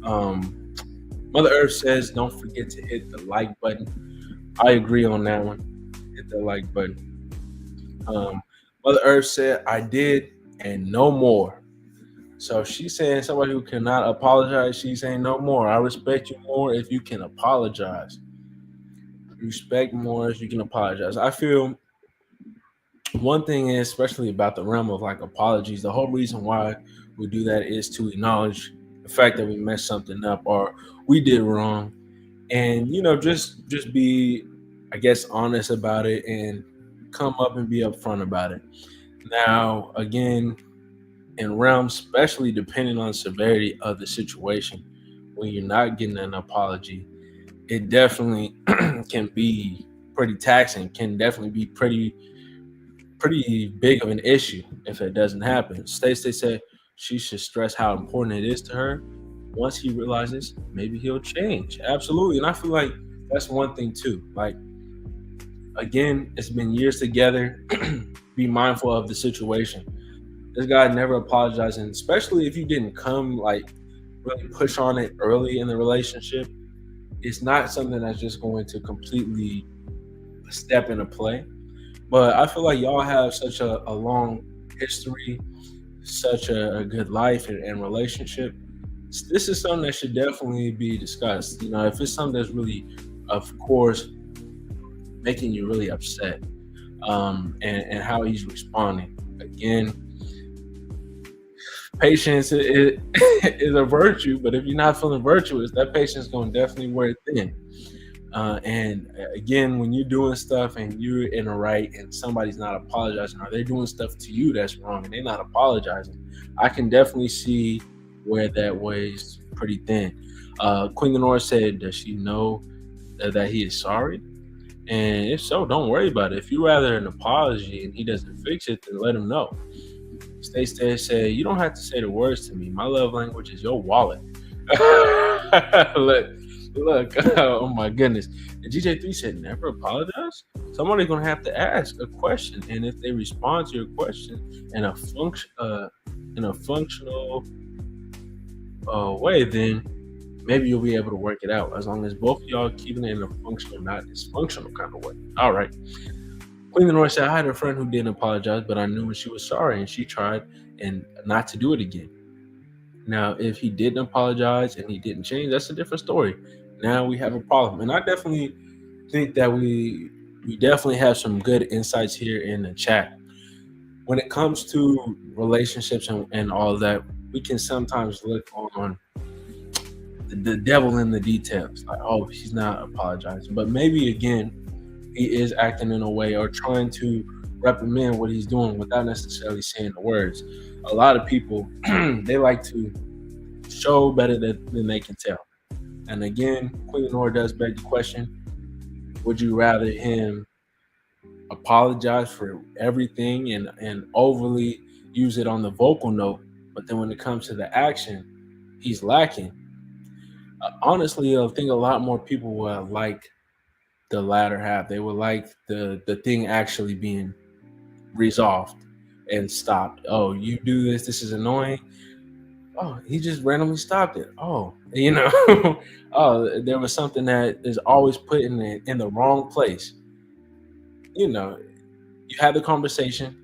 Mother Earth says, don't forget to hit the like button. I agree on that one. Hit the like button. Mother Earth said, I did and no more. So she's saying somebody who cannot apologize, she's saying no more. I respect you more if you can apologize. Respect more if you can apologize. I feel one thing is, especially about the realm of like apologies, the whole reason why we do that is to acknowledge the fact that we messed something up or we did wrong. And, just be, I guess, honest about it and come up and be upfront about it. Now, again, in realms, especially depending on the severity of the situation, when you're not getting an apology, it definitely can be pretty taxing, can definitely be pretty big of an issue if it doesn't happen. Stacey said she should stress how important it is to her. Once he realizes, maybe he'll change. Absolutely. And I feel like that's one thing too. Like, again, it's been years together. Be mindful of the situation. This guy never apologized, and especially if you didn't come like really push on it early in the relationship, it's not something that's just going to completely step into play. But I feel like y'all have such a long history, such a good life and relationship. This is something that should definitely be discussed. If it's something that's really, of course, making you really upset, and how he's responding. Again, patience is a virtue, but if you're not feeling virtuous, that patience is going to definitely wear thin. And again, when you're doing stuff and you're in the right and somebody's not apologizing, or they're doing stuff to you that's wrong and they're not apologizing, I can definitely see where that weighs pretty thin. Queen Lenore said, does she know that he is sorry? And if so, don't worry about it. If you rather an apology and he doesn't fix it, then let him know. Stacey said, you don't have to say the words to me. My love language is your wallet. Look, oh my goodness. And GJ3 said, never apologize? Somebody's going to have to ask a question. And if they respond to your question in a functional way, then maybe you'll be able to work it out, as long as both of y'all keeping it in a functional, not dysfunctional kind of way. All right. Queen Lenore said, I had a friend who didn't apologize, but I knew when she was sorry and she tried and not to do it again. Now, if he didn't apologize and he didn't change, that's a different story. Now we have a problem. And I definitely think that we definitely have some good insights here in the chat. When it comes to relationships and all of that, we can sometimes look on the devil in the details. Like, oh, he's not apologizing. But maybe, again, he is acting in a way or trying to reprimand what he's doing without necessarily saying the words. A lot of people, they like to show better than they can tell. And again, Queen Lenore does beg the question: would you rather him apologize for everything and overly use it on the vocal note, but then when it comes to the action, he's lacking? Honestly, I think a lot more people will like the latter half. They would like the thing actually being resolved and stopped. Oh, you do this. This is annoying. Oh, he just randomly stopped it. Oh, oh, there was something that is always put in the wrong place. You had the conversation.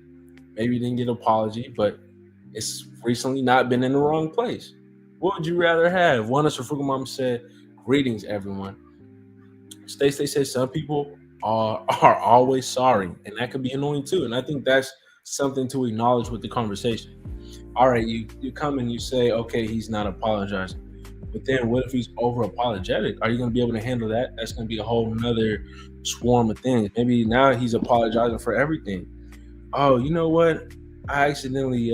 Maybe you didn't get an apology, but it's recently not been in the wrong place. What would you rather have? One of Safuka Mom said, "Greetings, everyone." Stacey says some people are always sorry, and that could be annoying too. And I think that's something to acknowledge with the conversation. All right, you come and you say, okay, he's not apologizing. But then what if he's over apologetic? Are you going to be able to handle that? That's going to be a whole nother swarm of things. Maybe now he's apologizing for everything. Oh, you know what? I accidentally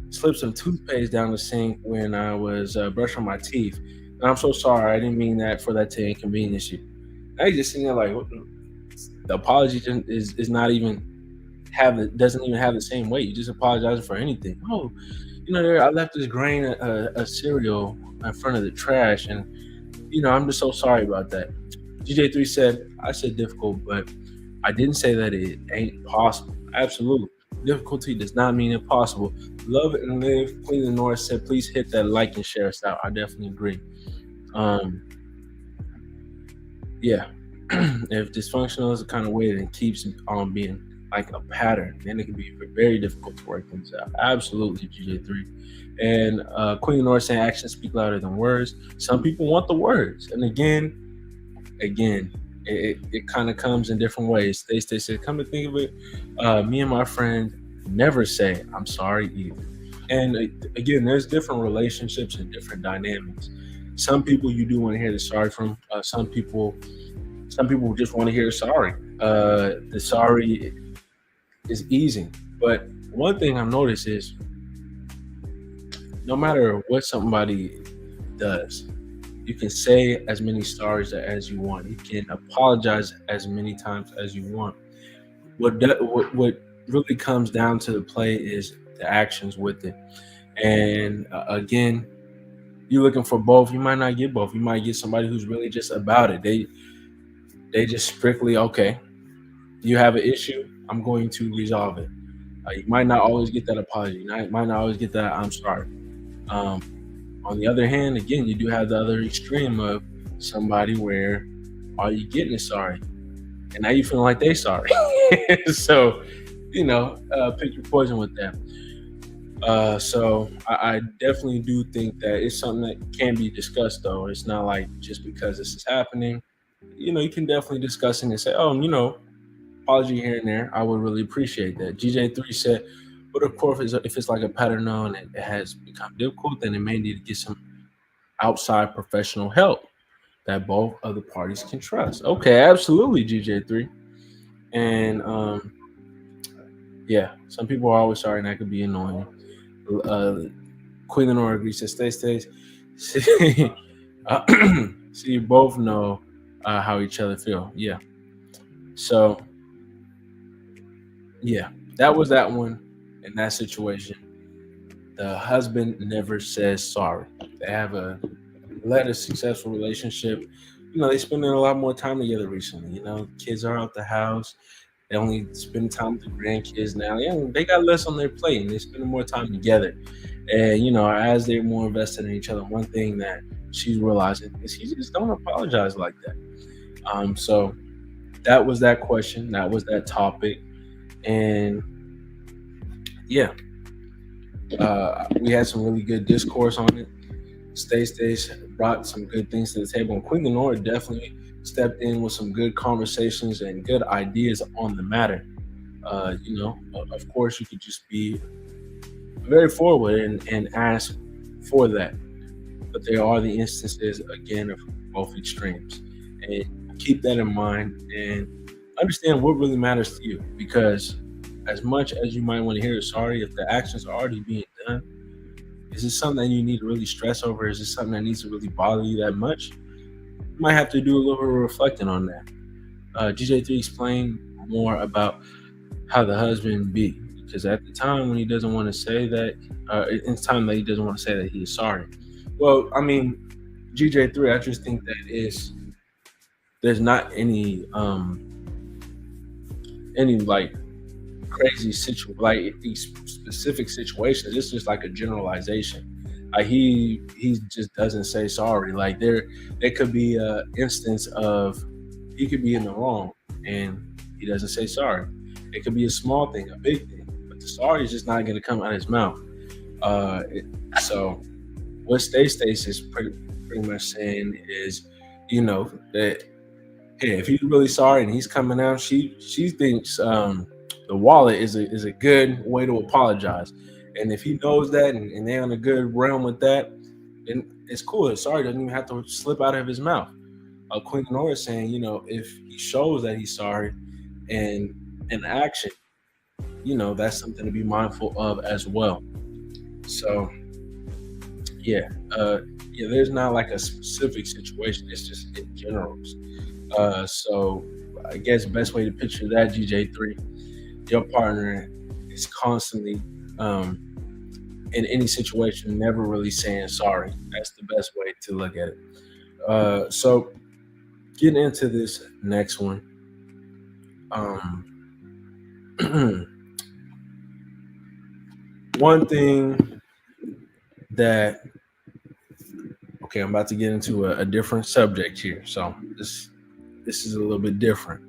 slipped some toothpaste down the sink when I was brushing my teeth. And I'm so sorry. I didn't mean that for that to inconvenience you. Now you're just sitting there like, the apology is not even doesn't even have the same weight. You just apologizing for anything. Oh, I left this grain of cereal in front of the trash, and I'm just so sorry about that. GJ3 said, I said difficult, but I didn't say that it ain't possible. Absolutely. Difficulty does not mean impossible. Love it and live. Queen Lenore said, please hit that like and share us out. I definitely agree. Yeah. If dysfunctional is the kind of way that it keeps on being like a pattern, then it can be very difficult to work things out. Absolutely, GJ3. And Queen Lenore saying actions speak louder than words. Some people want the words. And again, it kind of comes in different ways. They said, come to think of it, me and my friend never say I'm sorry either. And again, there's different relationships and different dynamics. Some people you do want to hear the sorry from. Some people just want to hear sorry. The sorry is easing. But one thing I've noticed is no matter what somebody does, you can say as many sorries as you want. You can apologize as many times as you want. What really comes down to the play is the actions with it. And again, you're looking for both. You might not get both. You might get somebody who's really just about it. They just strictly, okay, you have an issue, I'm going to resolve it. You might not always get that apology. You might not always get that I'm sorry. On the other hand, again, you do have the other extreme of somebody where all you getting is sorry, and now you feeling like they sorry. So, pick your poison with that. So I definitely do think that it's something that can be discussed, though. It's not like just because this is happening, you can definitely discuss it and say, oh, apology here and there. I would really appreciate that. GJ3 said, but of course, if it's like a pattern and it has become difficult, then it may need to get some outside professional help that both other parties can trust. Okay, absolutely, GJ3. And yeah, some people are always sorry, and that could be annoying. Queen Lenore agrees to stay. See, you both know how each other feel. Yeah. So, yeah, that was that one. In that situation, the husband never says sorry. They have led a successful relationship. They spending a lot more time together recently. Kids are out the house. They only spend time with the grandkids now. They got less on their plate, and they spend more time together. And as they're more invested in each other, one thing that she's realizing is he just don't apologize like that. So that was that question. That was that topic, and yeah, we had some really good discourse on it. Stace brought some good things to the table, and Queen Lenore definitely stepped in with some good conversations and good ideas on the matter. Of course, you could just be very forward and ask for that, but there are the instances again of both extremes, and keep that in mind and understand what really matters to you, because as much as you might want to hear sorry, if the actions are already being done, Is this something that you need to really stress over? Is this something that needs to really bother you that much? You might have to do a little bit of reflecting on that. GJ3 explained more about how the husband be, because at the time when he doesn't want to say that, in time that he doesn't want to say that he is sorry. Well, I mean, GJ3, I just think that there's not any like crazy these specific situations. It's just like a generalization. Like he just doesn't say sorry. Like there could be a instance of he could be in the wrong and he doesn't say sorry. It could be a small thing, a big thing, but the sorry is just not going to come out of his mouth. So what Stace is pretty much saying is, you know, that hey, if he's really sorry and he's coming out, she thinks the wallet is a good way to apologize. And if he knows that and they're on a good realm with that, then it's cool. Sorry doesn't even have to slip out of his mouth. Queen Nora is saying, you know, if he shows that he's sorry and in action, you know, that's something to be mindful of as well. So yeah, there's not like a specific situation. It's just in general. So I guess best way to picture that, GJ3, your partner is constantly in any situation, never really saying sorry. That's the best way to look at it. So getting into this next one. One thing that, okay, I'm about to get into a different subject here. So this is a little bit different.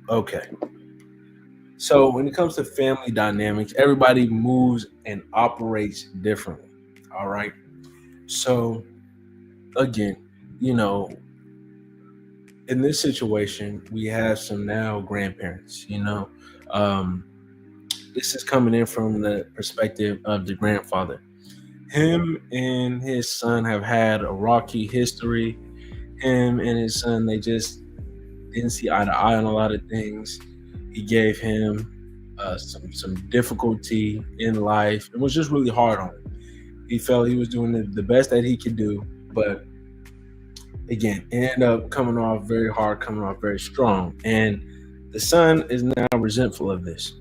Okay. So when it comes to family dynamics, everybody moves and operates differently. All right. So again, you know, in this situation, we have some now grandparents, you know. This is coming in from the perspective of the grandfather. Him and his son have had a rocky history. Him and his son, they just didn't see eye to eye on a lot of things. He gave him some difficulty in life. It was just really hard on him. He felt he was doing the best that he could do, but again, it ended up coming off very hard, coming off very strong. And the son is now resentful of this.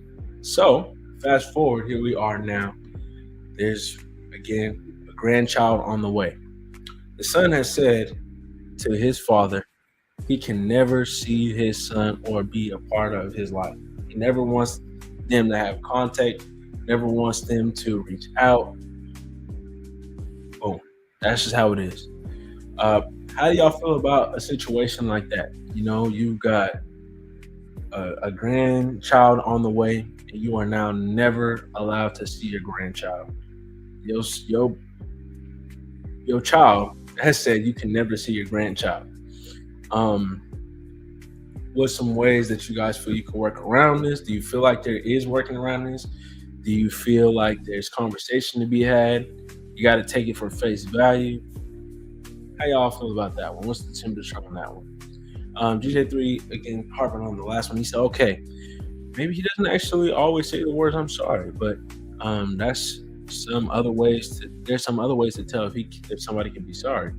So fast forward, here we are now. There's, again, a grandchild on the way. The son has said to his father, he can never see his son or be a part of his life. He never wants them to have contact, never wants them to reach out. Boom. That's just how it is. How do y'all feel about a situation like that? You know, you've got a grandchild on the way, and you are now never allowed to see your grandchild. Your child has said you can never see your grandchild. What's some ways that you guys feel you can work around this? Do you feel like there is working around this? Do you feel like there's conversation to be had? You got to take it for face value. How y'all feel about that one? What's the temperature on that one? GJ3, again, harping on the last one, he said, okay, maybe he doesn't actually always say the words "I'm sorry," but that's some other ways to. There's some other ways to tell if somebody can be sorry.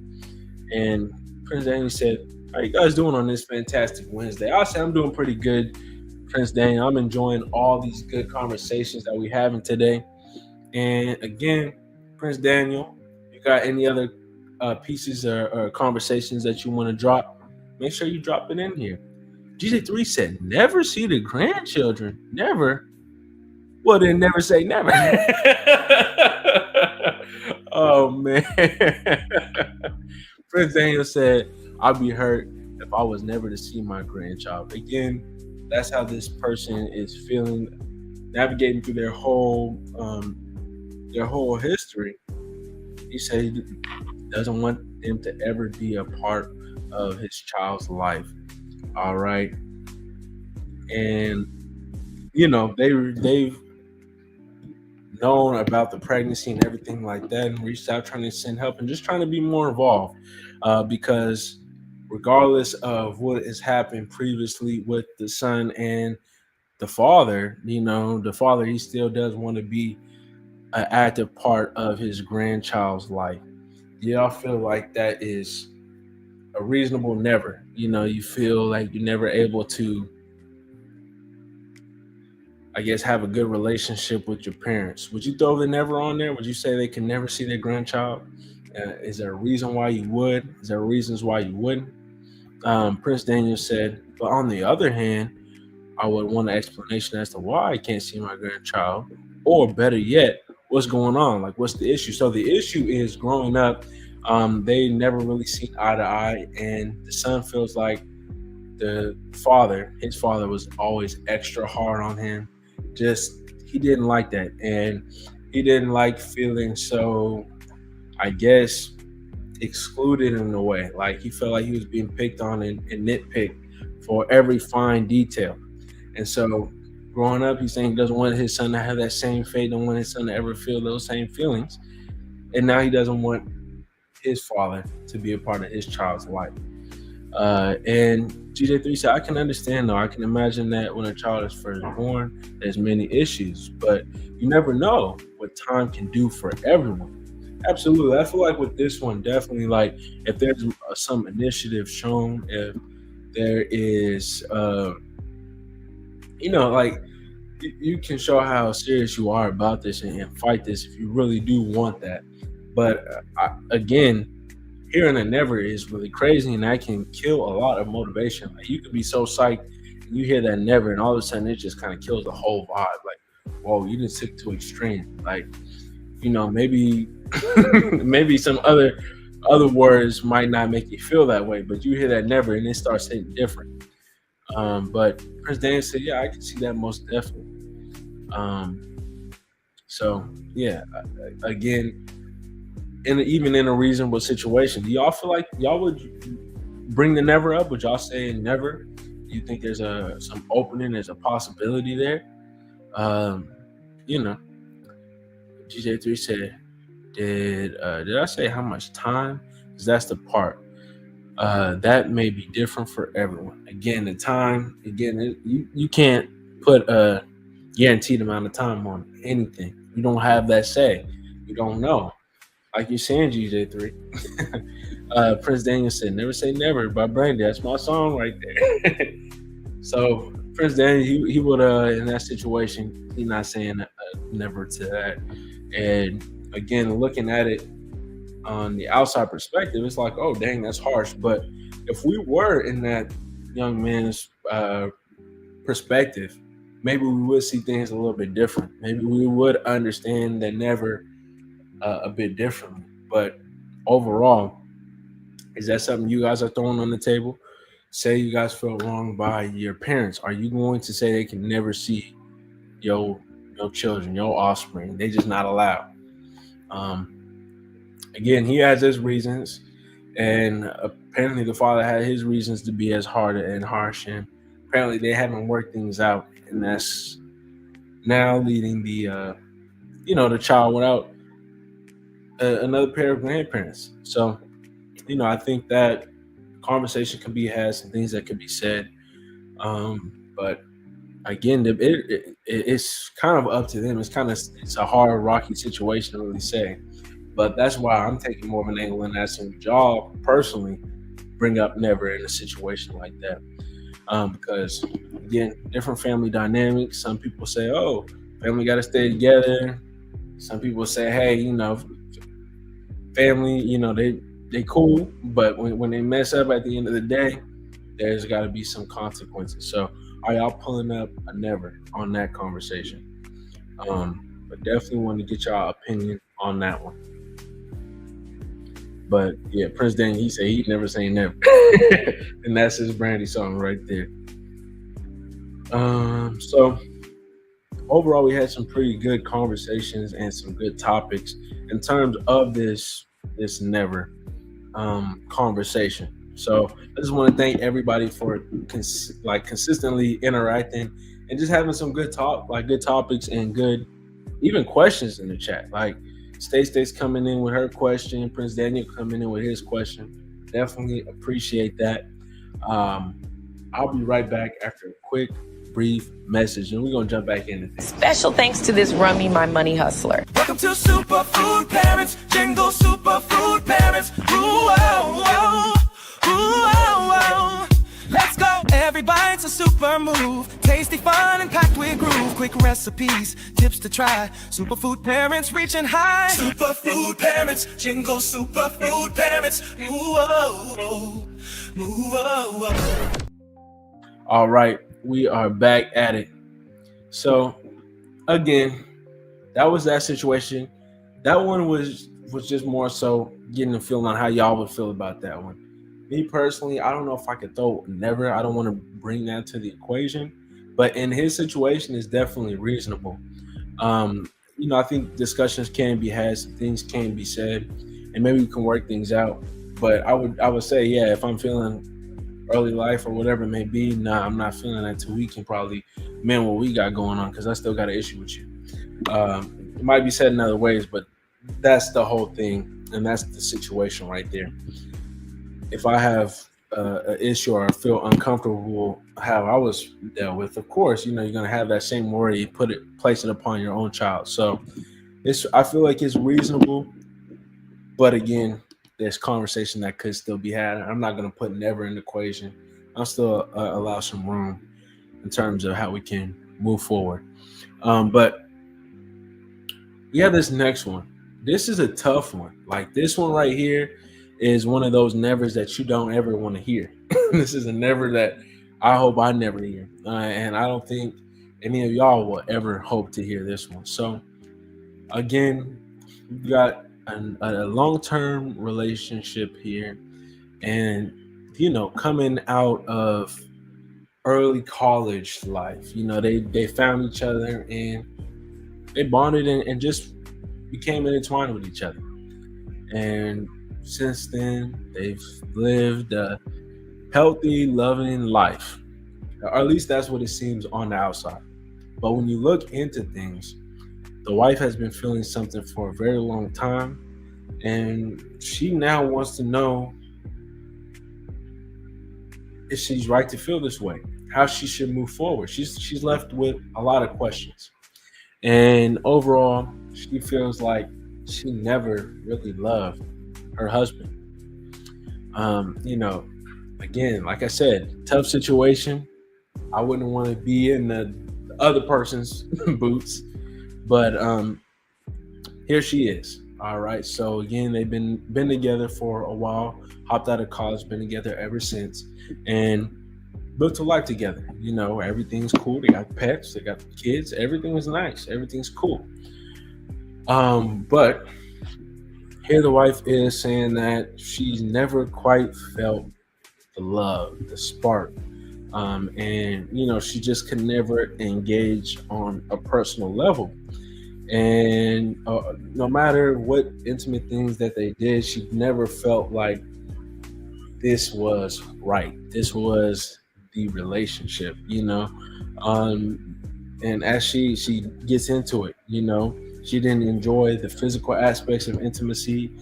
And Prince Daniel said, "How you guys doing on this fantastic Wednesday?" I'll say I'm doing pretty good, Prince Daniel. I'm enjoying all these good conversations that we're having today. And again, Prince Daniel, you got any other pieces or conversations that you want to drop? Make sure you drop it in here. GJ3 said, never see the grandchildren. Never. Well, then never say never. Oh, man. Prince Daniel said, I'd be hurt if I was never to see my grandchild. Again, that's how this person is feeling, navigating through their whole history. He said he doesn't want them to ever be a part of his child's life. All right. And, you know, they've known about the pregnancy and everything like that and reached out trying to send help and just trying to be more involved because regardless of what has happened previously with the son and the father, he still does want to be an active part of his grandchild's life. Do y'all feel like that is a reasonable never? You feel like you're never able to, I guess, have a good relationship with your parents. Would you throw the never on there? Would you say they can never see their grandchild? Is there a reason why you would? Is there reasons why you wouldn't? Prince Daniel said, but on the other hand, I would want an explanation as to why I can't see my grandchild, or better yet, what's going on? Like, what's the issue? So the issue is growing up, they never really seen eye to eye, and the son feels like his father was always extra hard on him. He didn't like that, and he didn't like feeling so, I guess, excluded in a way. Like, he felt like he was being picked on and nitpicked for every fine detail. And so growing up, he's saying he doesn't want his son to have that same fate, don't want his son to ever feel those same feelings. And now he doesn't want his father to be a part of his child's life. And GJ3 said, I can understand though. I can imagine that when a child is first born, there's many issues, but you never know what time can do for everyone. Absolutely. I feel like with this one, definitely, like, if there's some initiative shown, if there is, like, you can show how serious you are about this and fight this if you really do want that. But again, hearing a never is really crazy, and that can kill a lot of motivation. Like, you could be so psyched and you hear that never, and all of a sudden it just kind of kills the whole vibe. Like, whoa, you didn't stick to extreme. Like, maybe maybe some other words might not make you feel that way, but you hear that never and it starts hitting different. But Prince Daniel said, yeah, I can see that most definitely. So yeah, again, even in a reasonable situation, do y'all feel like y'all would bring the never up? Would y'all say never? Do you think there's some opening, there's a possibility there? GJ3 said, did I say how much time? Because that's the part. That may be different for everyone. Again, the time, you can't put a guaranteed amount of time on anything. You don't have that say. You don't know. Like you're saying, GJ3. Prince Daniel said, never say never by Brandy. That's my song right there. So Prince Daniel, he would, in that situation, he's not saying never to that. And again, looking at it on the outside perspective, it's like, oh, dang, that's harsh. But if we were in that young man's perspective, maybe we would see things a little bit different. Maybe we would understand that never a bit differently. But overall, is that something you guys are throwing on the table? Say you guys feel wronged by your parents. Are you going to say they can never see your children, your offspring? They just not allowed. Again, he has his reasons, and apparently the father had his reasons to be as hard and harsh, and apparently they haven't worked things out, and that's now leading the the child without another pair of grandparents. So I think that conversation can be had, some things that can be said, but again, it's kind of up to them. It's a hard, rocky situation to really say. But that's why I'm taking more of an angle in asking y'all personally bring up never in a situation like that. Because again, different family dynamics. Some people say, oh, family got to stay together. Some people say, hey, family, they cool, but when they mess up at the end of the day, there's got to be some consequences. So are y'all pulling up a never on that conversation? But definitely want to get y'all opinion on that one. But yeah, Prince Daniel, he said he'd never say never. And that's his Brandy song right there. So overall, we had some pretty good conversations and some good topics in terms of this never conversation. So I just want to thank everybody for consistently interacting and just having some good topics and good even questions in the chat. Like Stace coming in with her question, Prince Daniel coming in with his question. Definitely appreciate that. I'll be right back after a quick brief message, and we're gonna jump back into things. Special thanks to this Rummy My Money Hustler. Welcome to Superfood Parents, Jingle Superfood Parents. Ooh, oh, oh. Ooh, oh, oh. Let's go. Every bite's a super move. Tasty, fun, and packed with groove. Quick recipes, tips to try. Superfood Parents reaching high. Superfood Parents, Jingle Superfood Parents. Ooh, oh, oh. Ooh, oh, oh. All right, we are back at it. So, again, that was that situation. That one was just more so getting a feeling on how y'all would feel about that one. Me personally, I don't know if I could throw never. I don't want to bring that to the equation, but in his situation, it's definitely reasonable. I think discussions can be had, some things can be said, and maybe we can work things out. But I would say, yeah, if I'm feeling early life or whatever it may be, nah, I'm not feeling that till we can probably mend what we got going on, because I still got an issue with you. It might be said in other ways, but that's the whole thing, and that's the situation right there. If I have an issue or I feel uncomfortable how I was dealt with, of course, you're going to have that same worry, place it upon your own child. So I feel like it's reasonable, but again, there's conversation that could still be had. I'm not going to put never in the equation. I'll still allow some room in terms of how we can move forward. But we have this next one. This is a tough one. Like, this one right here is one of those nevers that you don't ever want to hear. This is a never that I hope I never hear. And I don't think any of y'all will ever hope to hear this one. So again, we got a long-term relationship here, and coming out of early college life, they found each other and they bonded and just became intertwined with each other. And since then, they've lived a healthy, loving life, or at least that's what it seems on the outside. But when you look into things, the wife has been feeling something for a very long time, and she now wants to know if she's right to feel this way, how she should move forward. She's left with a lot of questions, and overall, she feels like she never really loved her husband. Again, like I said, tough situation. I wouldn't want to be in the other person's boots. But here she is. All right. So again, they've been together for a while, hopped out of college, been together ever since, and built a life together. Everything's cool. They got pets, they got kids, everything is nice, everything's cool. But here the wife is saying that she's never quite felt the love, the spark. And she just could never engage on a personal level. And no matter what intimate things that they did, she never felt like this was right. This was the relationship, and as she gets into it, she didn't enjoy the physical aspects of intimacy,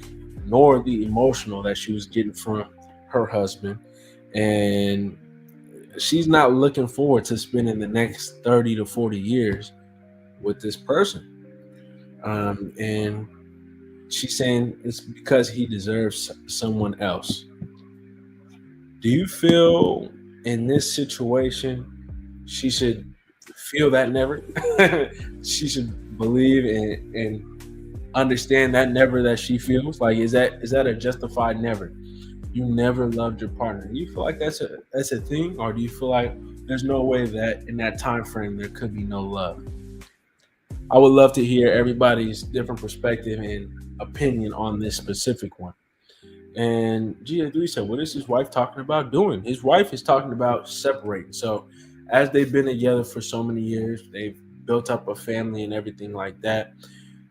nor the emotional that she was getting from her husband. And she's not looking forward to spending the next 30 to 40 years with this person. And she's saying it's because he deserves someone else. Do you feel in this situation she should feel that never? She should believe and understand that never that she feels? Like, is that a justified never? You never loved your partner. Do you feel like that's a thing, or do you feel like there's no way that in that time frame there could be no love? I would love to hear everybody's different perspective and opinion on this specific one. And G3 said, what is his wife talking about doing? His wife is talking about separating. So as they've been together for so many years, they've built up a family and everything like that.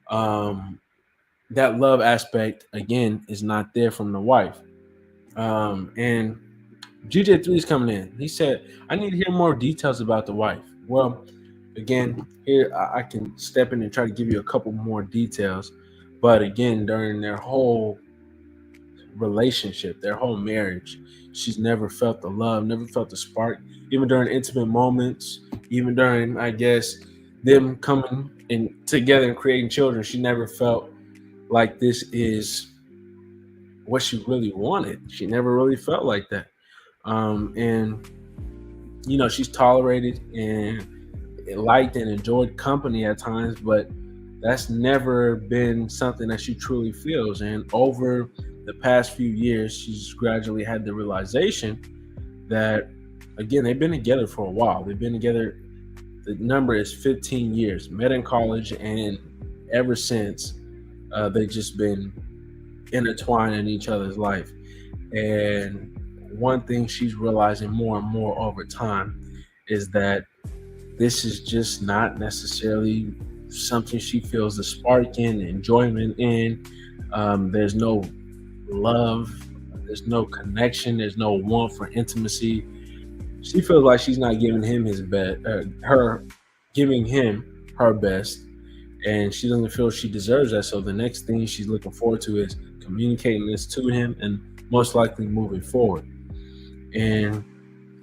That love aspect, again, is not there from the wife. And GJ3 is coming in. He said, I need to hear more details about the wife. Well, again, here I can step in and try to give you a couple more details. But again, during their whole relationship, their whole marriage. She's never felt the love, never felt the spark, even during intimate moments, even during, I guess, them coming in together and creating children. She never felt like this is what she really wanted. She never really felt like that. And she's tolerated and liked and enjoyed company at times, but that's never been something that she truly feels. And over the past few years, she's gradually had the realization that, again, they've been together for a while. They've been together, the number is 15 years, met in college, and ever since, they've just been intertwined in each other's life. And one thing she's realizing more and more over time is that this is just not necessarily something she feels the spark in, enjoyment in. There's no love, there's no connection, there's no want for intimacy. She feels like she's not giving him his best, her giving him her best, and she doesn't feel she deserves that. So the next thing she's looking forward to is communicating this to him and most likely moving forward. And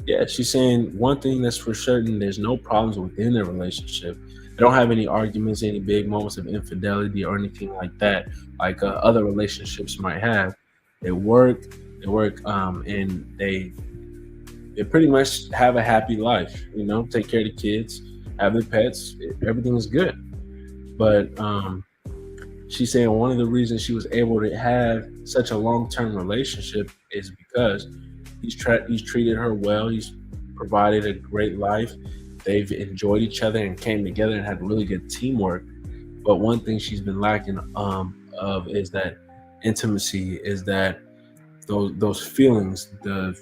yeah, she's saying one thing that's for certain: there's no problems within the relationship. They don't have any arguments, any big moments of infidelity or anything like that, like other relationships might have. They work, and they pretty much have a happy life. Take care of the kids, have the pets, everything's good. But she's saying one of the reasons she was able to have such a long-term relationship is because he's treated her well. He's provided a great life. They've enjoyed each other and came together and had really good teamwork. But one thing she's been lacking of is that intimacy, is that those feelings, the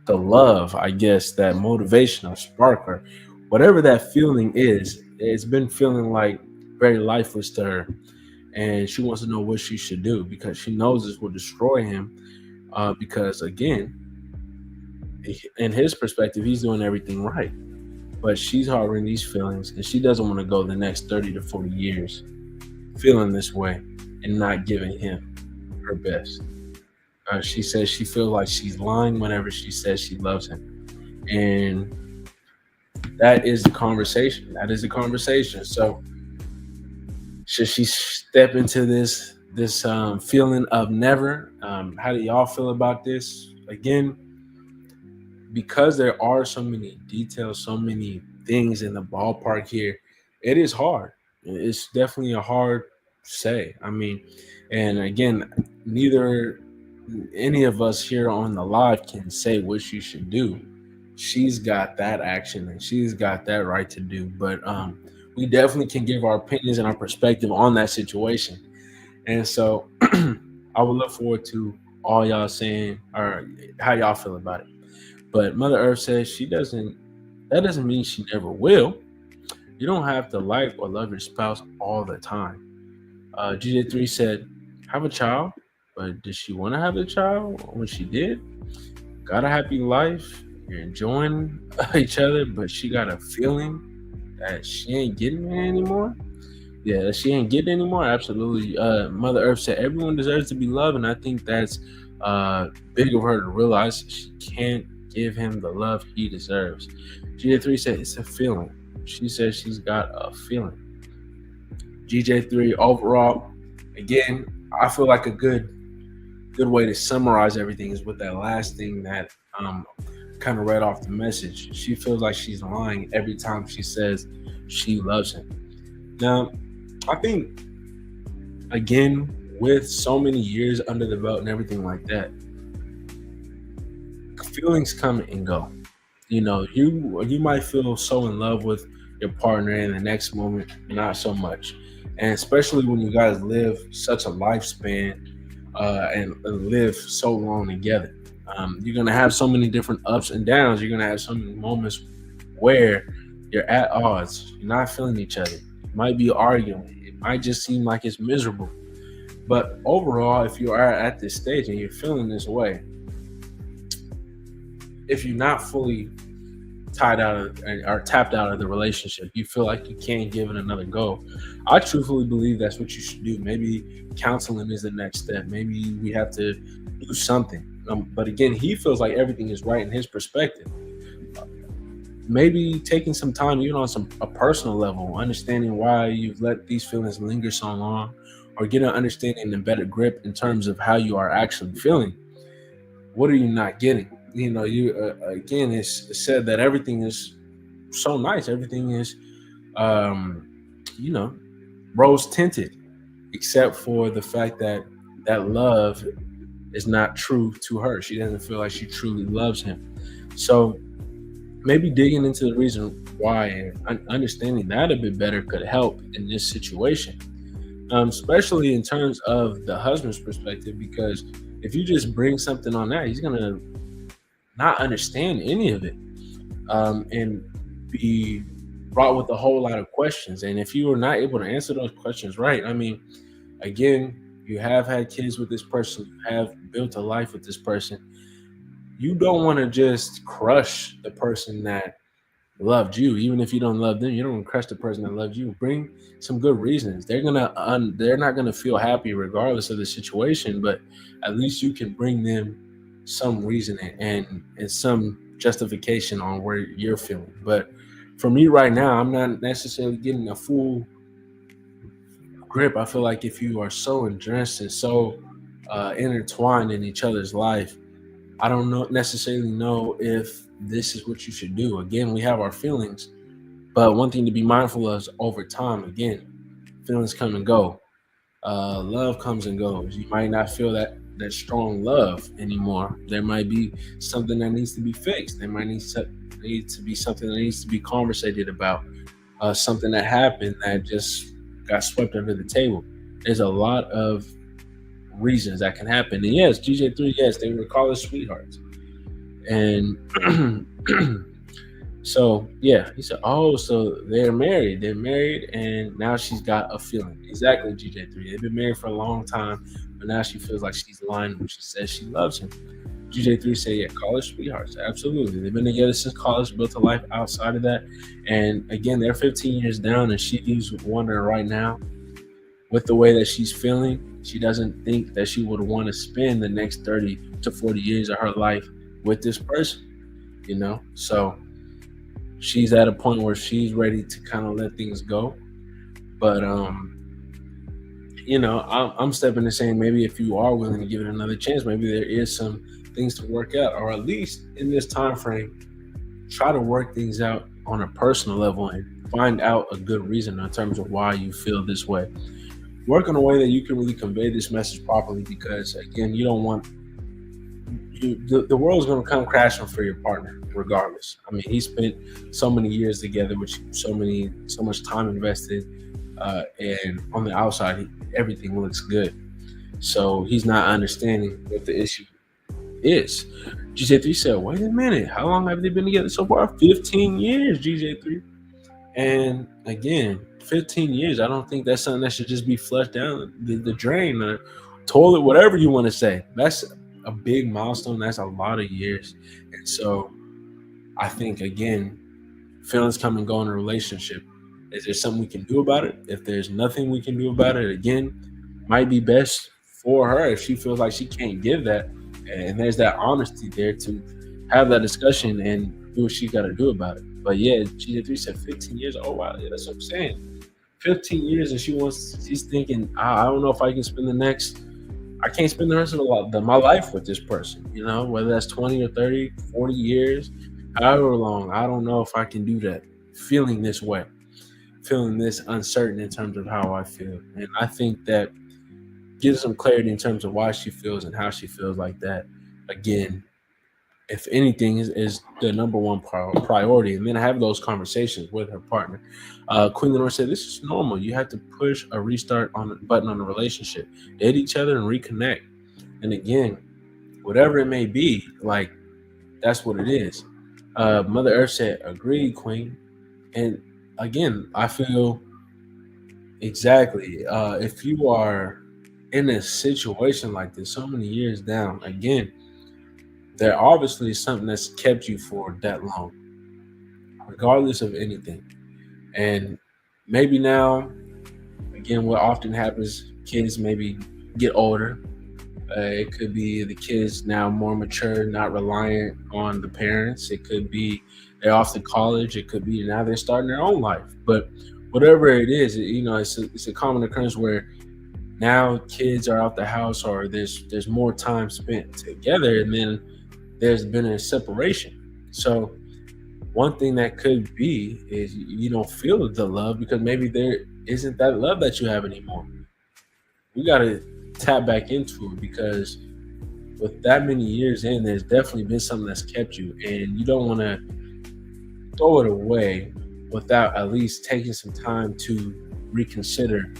love, I guess, that motivational spark, or whatever that feeling is. It's been feeling like very lifeless to her, and she wants to know what she should do, because she knows this will destroy him. Because again, in his perspective, he's doing everything right, but she's harboring these feelings, and she doesn't want to go the next 30 to 40 years feeling this way and not giving him her best. She says she feels like she's lying whenever she says she loves him, and that is the conversation. So should she step into this feeling of never? How do y'all feel about this? Again, because there are so many details, so many things in the ballpark here, it is hard. It's definitely a hard say. I mean, and again, neither any of us here on the live can say what she should do. She's got that action and she's got that right to do, but we definitely can give our opinions and our perspective on that situation. And so I would look forward to all y'all saying or how y'all feel about it. But Mother Earth says that doesn't mean she never will. You don't have to like or love your spouse all the time. GJ3 said, have a child, but did she want to have a child when she did? Got a happy life, you're enjoying each other, but she got a feeling that she ain't getting it anymore. Yeah, she ain't getting it anymore. Absolutely. Mother Earth said everyone deserves to be loved, and I think that's big of her to realize she can't give him the love he deserves. GJ3 said it's a feeling. She says she's got a feeling. GJ3, overall, again, I feel like a good way to summarize everything is with that last thing that kind of read off the message. She feels like she's lying every time she says she loves him. Now, I think, again, with so many years under the belt and everything like that, feelings come and go. You might feel so in love with your partner, and the next moment, not so much. And especially when you guys live such a lifespan and live so long together. You're going to have so many different ups and downs. You're going to have so many moments where you're at odds. You're not feeling each other. You might be arguing. It might just seem like it's miserable. But overall, if you are at this stage and you're feeling this way, if you're not fully tied out of or tapped out of the relationship. You feel like you can't give it another go. I truthfully believe that's what you should do. Maybe counseling is the next step. Maybe we have to do something. But again, he feels like everything is right in his perspective. Maybe taking some time, even on a personal level, understanding why you've let these feelings linger so long, or get an understanding and better grip in terms of how you are actually feeling. What are you not getting? You again, it's said that everything is so nice. Everything is, you know, rose tinted, except for the fact that that love is not true to her. She doesn't feel like she truly loves him. So maybe digging into the reason why and understanding that a bit better could help in this situation, especially in terms of the husband's perspective, because if you just bring something on that, he's gonna not understand any of it, and be brought with a whole lot of questions. And if you are not able to answer those questions right, I mean, again, you have had kids with this person, you have built a life with this person. You don't want to just crush the person that loved you, even if you don't love them. You don't want to crush the person that loved you. Bring some good reasons. They're not gonna feel happy regardless of the situation, but at least you can bring them some reasoning and some justification on where you're feeling. But for me right now, I'm not necessarily getting a full grip. I feel like if you are so entrenched and so intertwined in each other's life, I don't necessarily know if this is what you should do. Again, we have our feelings, but one thing to be mindful of is over time, again, feelings come and go. Love comes and goes. You might not feel that strong love anymore. There might be something that needs to be fixed. There might need to be something that needs to be conversated about. Something that happened that just got swept under the table. There's a lot of reasons that can happen. And yes, GJ3, yes, they were college sweethearts. And so yeah, he said, oh, so they're married, and now she's got a feeling. Exactly, GJ3. They've been married for a long time, but now she feels like she's lying when she says she loves him. GJ3 said, yeah, college sweethearts, absolutely. They've been together since college, built a life outside of that. And again, they're 15 years down, and she's wondering right now, with the way that she's feeling, she doesn't think that she would want to spend the next 30 to 40 years of her life with this person, So she's at a point where she's ready to kind of let things go. But, I'm stepping in saying maybe if you are willing to give it another chance, maybe there is some things to work out, or at least in this time frame, try to work things out on a personal level and find out a good reason in terms of why you feel this way. Work in a way that you can really convey this message properly, because again, you don't want the world's going to come crashing for your partner regardless. I mean, he spent so many years together with you, so much time invested, and on the outside, everything looks good. So he's not understanding what the issue is. GJ3 said, wait a minute, how long have they been together so far? 15 years, GJ3. And again, 15 years, I don't think that's something that should just be flushed down the drain, or toilet, whatever you want to say. That's a big milestone. That's a lot of years. And so I think, again, feelings come and go in a relationship. Is there something we can do about it? If there's nothing we can do about it, again, might be best for her if she feels like she can't give that. And there's that honesty there to have that discussion and do what she got to do about it. But yeah, GJ3 said 15 years. Oh, wow. Yeah, that's what I'm saying. 15 years, and she's thinking, I don't know if I can spend I can't spend the rest of my life with this person, whether that's 20 or 30, 40 years, however long. I don't know if I can do that. Feeling this way, feeling this uncertain in terms of how I feel. And I think that gives some clarity in terms of why she feels and how she feels like that. Again, if anything, is the number one priority. And then have those conversations with her partner. Queen Lenore said, this is normal. You have to push a restart button on a relationship. Date each other and reconnect. And again, whatever it may be, like, that's what it is. Mother Earth said, agreed, Queen. And again, I feel exactly, if you are in a situation like this so many years down, again, there obviously is something that's kept you for that long. regardless of anything. And maybe now, again, what often happens, kids maybe get older. It could be the kids now more mature, not reliant on the parents. It could be they're off to college. It could be now they're starting their own life. But whatever it is, it's a common occurrence where now kids are out the house, or there's more time spent together, and then there's been a separation. So one thing that could be is you don't feel the love because maybe there isn't that love that you have anymore. We got to tap back into it, because with that many years in, there's definitely been something that's kept you, and you don't want to throw it away without at least taking some time to reconsider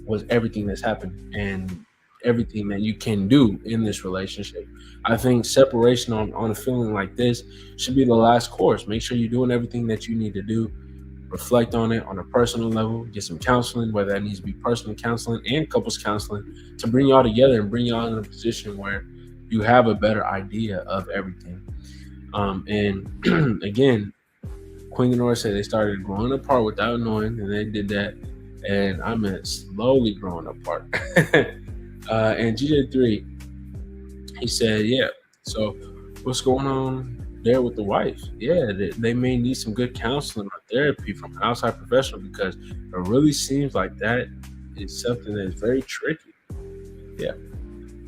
was everything that's happened and everything that you can do in this relationship. I think separation on a feeling like this should be the last course. Make sure you're doing everything that you need to do. Reflect on it on a personal level. Get some counseling, whether that needs to be personal counseling and couples counseling, to bring y'all together and bring y'all in a position where you have a better idea of everything. And again, Queen and Nora said they started growing apart without knowing, and they did that. And I meant slowly growing apart. And GJ3, he said, yeah, so what's going on there with the wife? Yeah, they may need some good counseling or therapy from an outside professional, because it really seems like that is something that is very tricky. Yeah,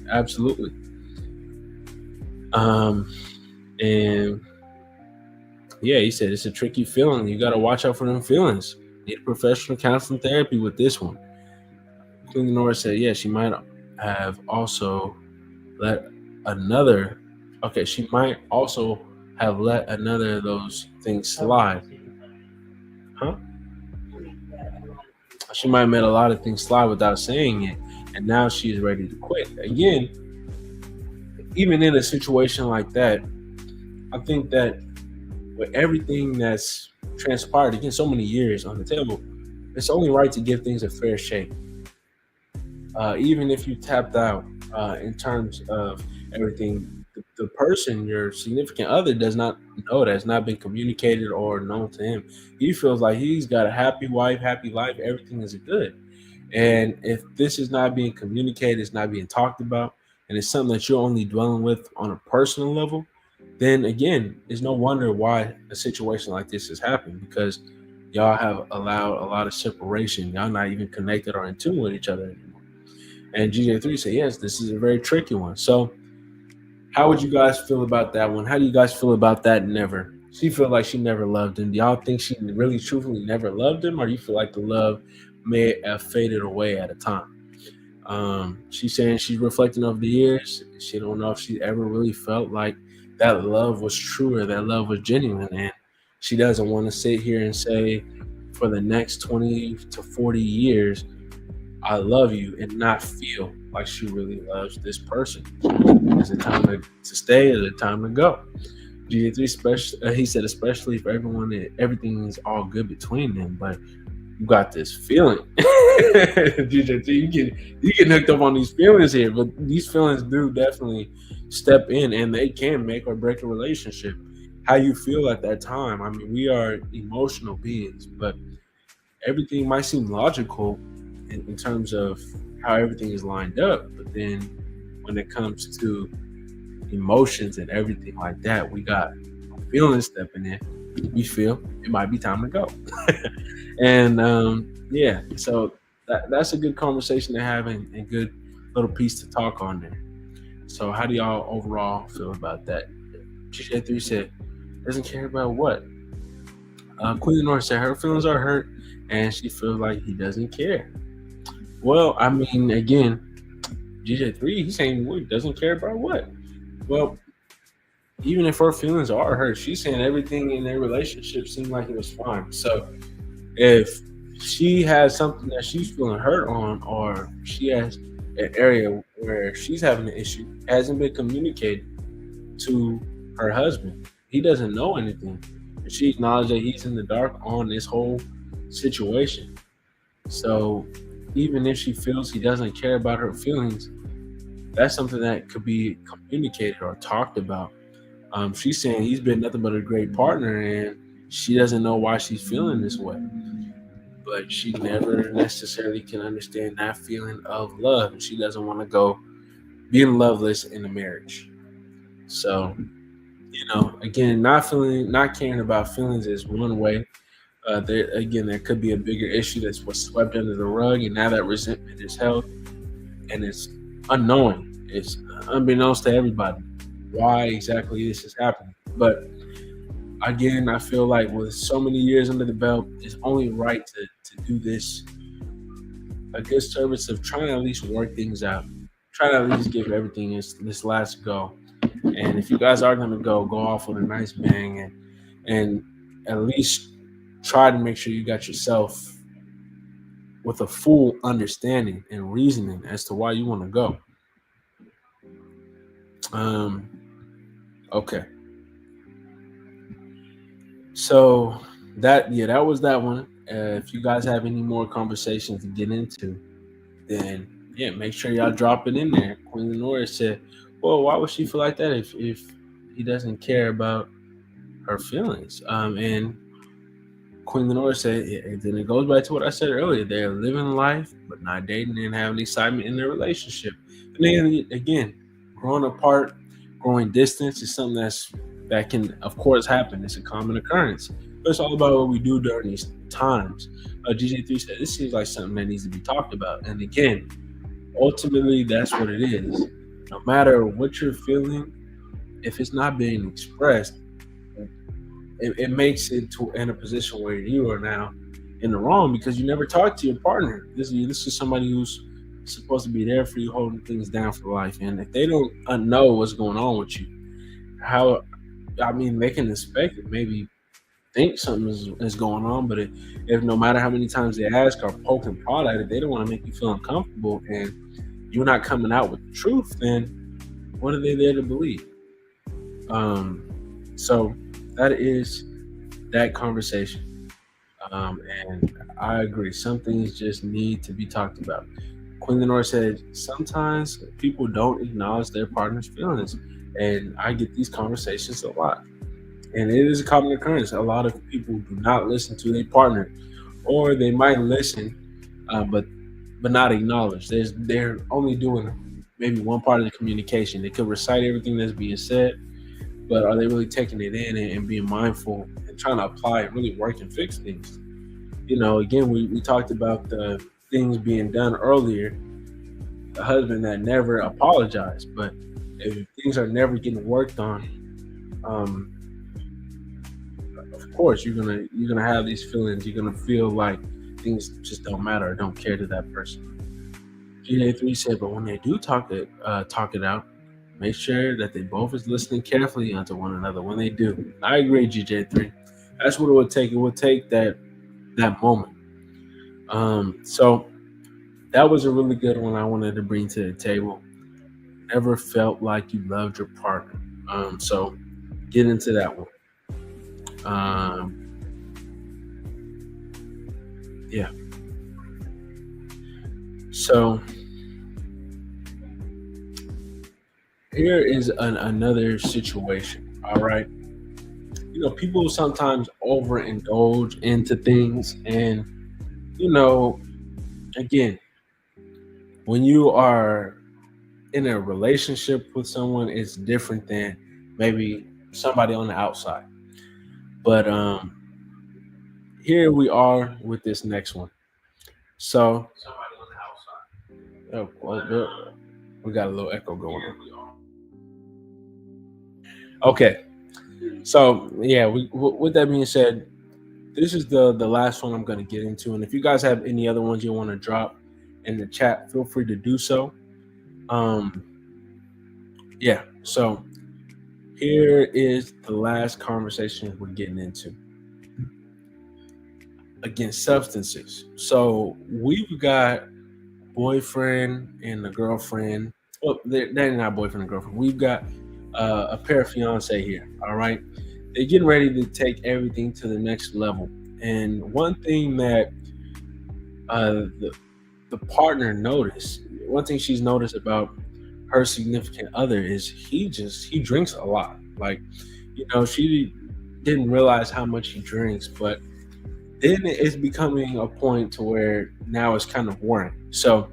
absolutely. And yeah, he said it's a tricky feeling. You got to watch out for them feelings. Need professional counseling therapy with this one. Queen Nora said, yeah, she might have also let another, she might also have let another of those things slide. Huh? She might have let a lot of things slide without saying it, and now she's ready to quit. Again, even in a situation like that, I think that with everything that's transpired, again, so many years on the table, it's only right to give things a fair shake. Even if you tapped out in terms of everything, the person, your significant other, does not know that. It's not been communicated or known to him. He feels like he's got a happy wife, happy life, everything is good. And if this is not being communicated, it's not being talked about, and it's something that you're only dwelling with on a personal level, then again, it's no wonder why a situation like this has happened, because y'all have allowed a lot of separation. Y'all not even connected or in tune with each other anymore. And GJ3 said, yes, this is a very tricky one. So how would you guys feel about that one? How do you guys feel about that never? She feel like she never loved him. Do y'all think she really truthfully never loved him, or do you feel like the love may have faded away at a time? She's saying she's reflecting over the years. She don't know if she ever really felt like that love was true or that love was genuine. And she doesn't want to sit here and say for the next 20 to 40 years, I love you, and not feel like she really loves this person. Is it time to stay? Is it time to go? GJ3, he said, especially for everyone, everything is all good between them, but you got this feeling. GJ3, you get hooked up on these feelings here, but these feelings do definitely step in, and they can make or break a relationship. How you feel at that time. I mean, we are emotional beings, but everything might seem logical in terms of how everything is lined up, but then when it comes to emotions and everything like that, we got feelings stepping in. We feel it might be time to go. And yeah, so that's a good conversation to have, and good little piece to talk on there. So how do y'all overall feel about that? GJ3 said, doesn't care about what? Queen Nora said her feelings are hurt, and she feels like he doesn't care. Well, I mean, again, GJ3, he's saying he doesn't care about what? Well, even if her feelings are hurt, she's saying everything in their relationship seemed like it was fine. So if she has something that she's feeling hurt on, or she has an area where she's having an issue, hasn't been communicated to her husband, he doesn't know anything, and she acknowledged that he's in the dark on this whole situation. So even if she feels he doesn't care about her feelings, that's something that could be communicated or talked about. She's saying he's been nothing but a great partner, and she doesn't know why she's feeling this way, but she never necessarily can understand that feeling of love. She doesn't want to go being loveless in a marriage. So, again, not caring about feelings is one way. There could be a bigger issue that's what's swept under the rug, and now that resentment is held, and it's unknowing. It's unbeknownst to everybody why exactly this is happening. But again, I feel like with so many years under the belt, it's only right to do this a good service of trying to at least work things out. Try to at least give everything this last go. And if you guys are gonna go off with a nice bang and at least try to make sure you got yourself with a full understanding and reasoning as to why you want to go. Okay. So that was that one. If you guys have any more conversations to get into, then make sure y'all drop it in there. Queen Lenora said, "Well, why would she feel like that if he doesn't care about her feelings?" And Queen Lenora said, and then it goes back to what I said earlier. They're living life, but not dating and having excitement in their relationship. And then again, growing apart, growing distance is something that can, of course, happen. It's a common occurrence. But it's all about what we do during these times. GJ3 said, this seems like something that needs to be talked about. And again, ultimately, that's what it is. No matter what you're feeling, if it's not being expressed, it makes it in a position where you are now in the wrong because you never talk to your partner. This is somebody who's supposed to be there for you, holding things down for life. And if they don't know what's going on with you, they can expect it, maybe think something is going on, but if no matter how many times they ask or poke and prod at it, they don't want to make you feel uncomfortable and you're not coming out with the truth, then what are they there to believe? So that is that conversation. And I agree. Some things just need to be talked about. Queen Lenore said, sometimes people don't acknowledge their partner's feelings. And I get these conversations a lot. And it is a common occurrence. A lot of people do not listen to their partner. Or they might listen, but not acknowledge. They're only doing maybe one part of the communication. They could recite everything that's being said, but are they really taking it in and being mindful and trying to apply it, really work and fix things? Again, we talked about the things being done earlier, the husband that never apologized. But if things are never getting worked on, of course you're gonna have these feelings. You're gonna feel like things just don't matter or don't care to that person. GJ3 said, but when they do talk it out, make sure that they both is listening carefully unto one another when they do. I agree, GJ3. That's what it would take. It would take that moment. So that was a really good one I wanted to bring to the table. Never felt like you loved your partner. So get into that one. So here is another situation. All right. People sometimes overindulge into things. And, again, when you are in a relationship with someone, it's different than maybe somebody on the outside. But here we are with this next one. So somebody on the outside. We got a little echo going on. Okay. So with that being said, this is the last one I'm going to get into. And if you guys have any other ones you want to drop in the chat, feel free to do so. So here is the last conversation we're getting into. Again, substances. So we've got boyfriend and a girlfriend. Well, they're not boyfriend and girlfriend. We've got a pair of fiance here. All right. They're getting ready to take everything to the next level. And one thing that the partner noticed, one thing she's noticed about her significant other is he drinks a lot. Like, she didn't realize how much he drinks, but then it's becoming a point to where now it's kind of worrying. So,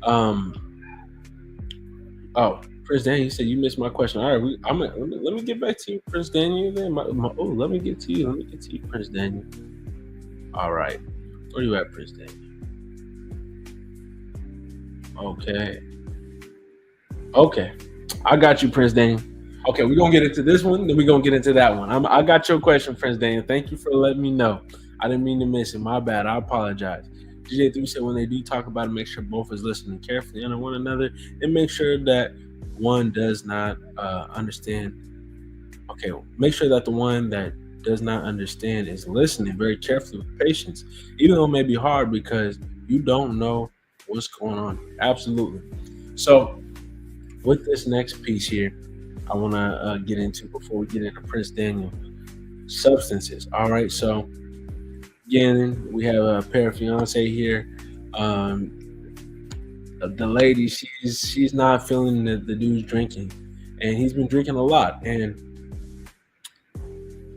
oh, Prince Daniel, you said you missed my question. All right, let me get back to you, Prince Daniel. Then let me get to you. Let me get to you, Prince Daniel. All right, where you at, Prince Daniel? Okay, I got you, Prince Daniel. Okay, we're gonna get into this one, then we're gonna get into that one. I got your question, Prince Daniel. Thank you for letting me know. I didn't mean to miss it. My bad. I apologize. DJ3 said when they do talk about it, make sure both is listening carefully on one another and make sure that one does not understand. Okay, make sure that the one that does not understand is listening very carefully with patience, even though it may be hard because you don't know what's going on. Absolutely. So with this next piece here, I want to get into before we get into Prince Daniel, substances. All right, so again, we have a pair of fiance here. The lady, she's not feeling the dude's drinking, and he's been drinking a lot, and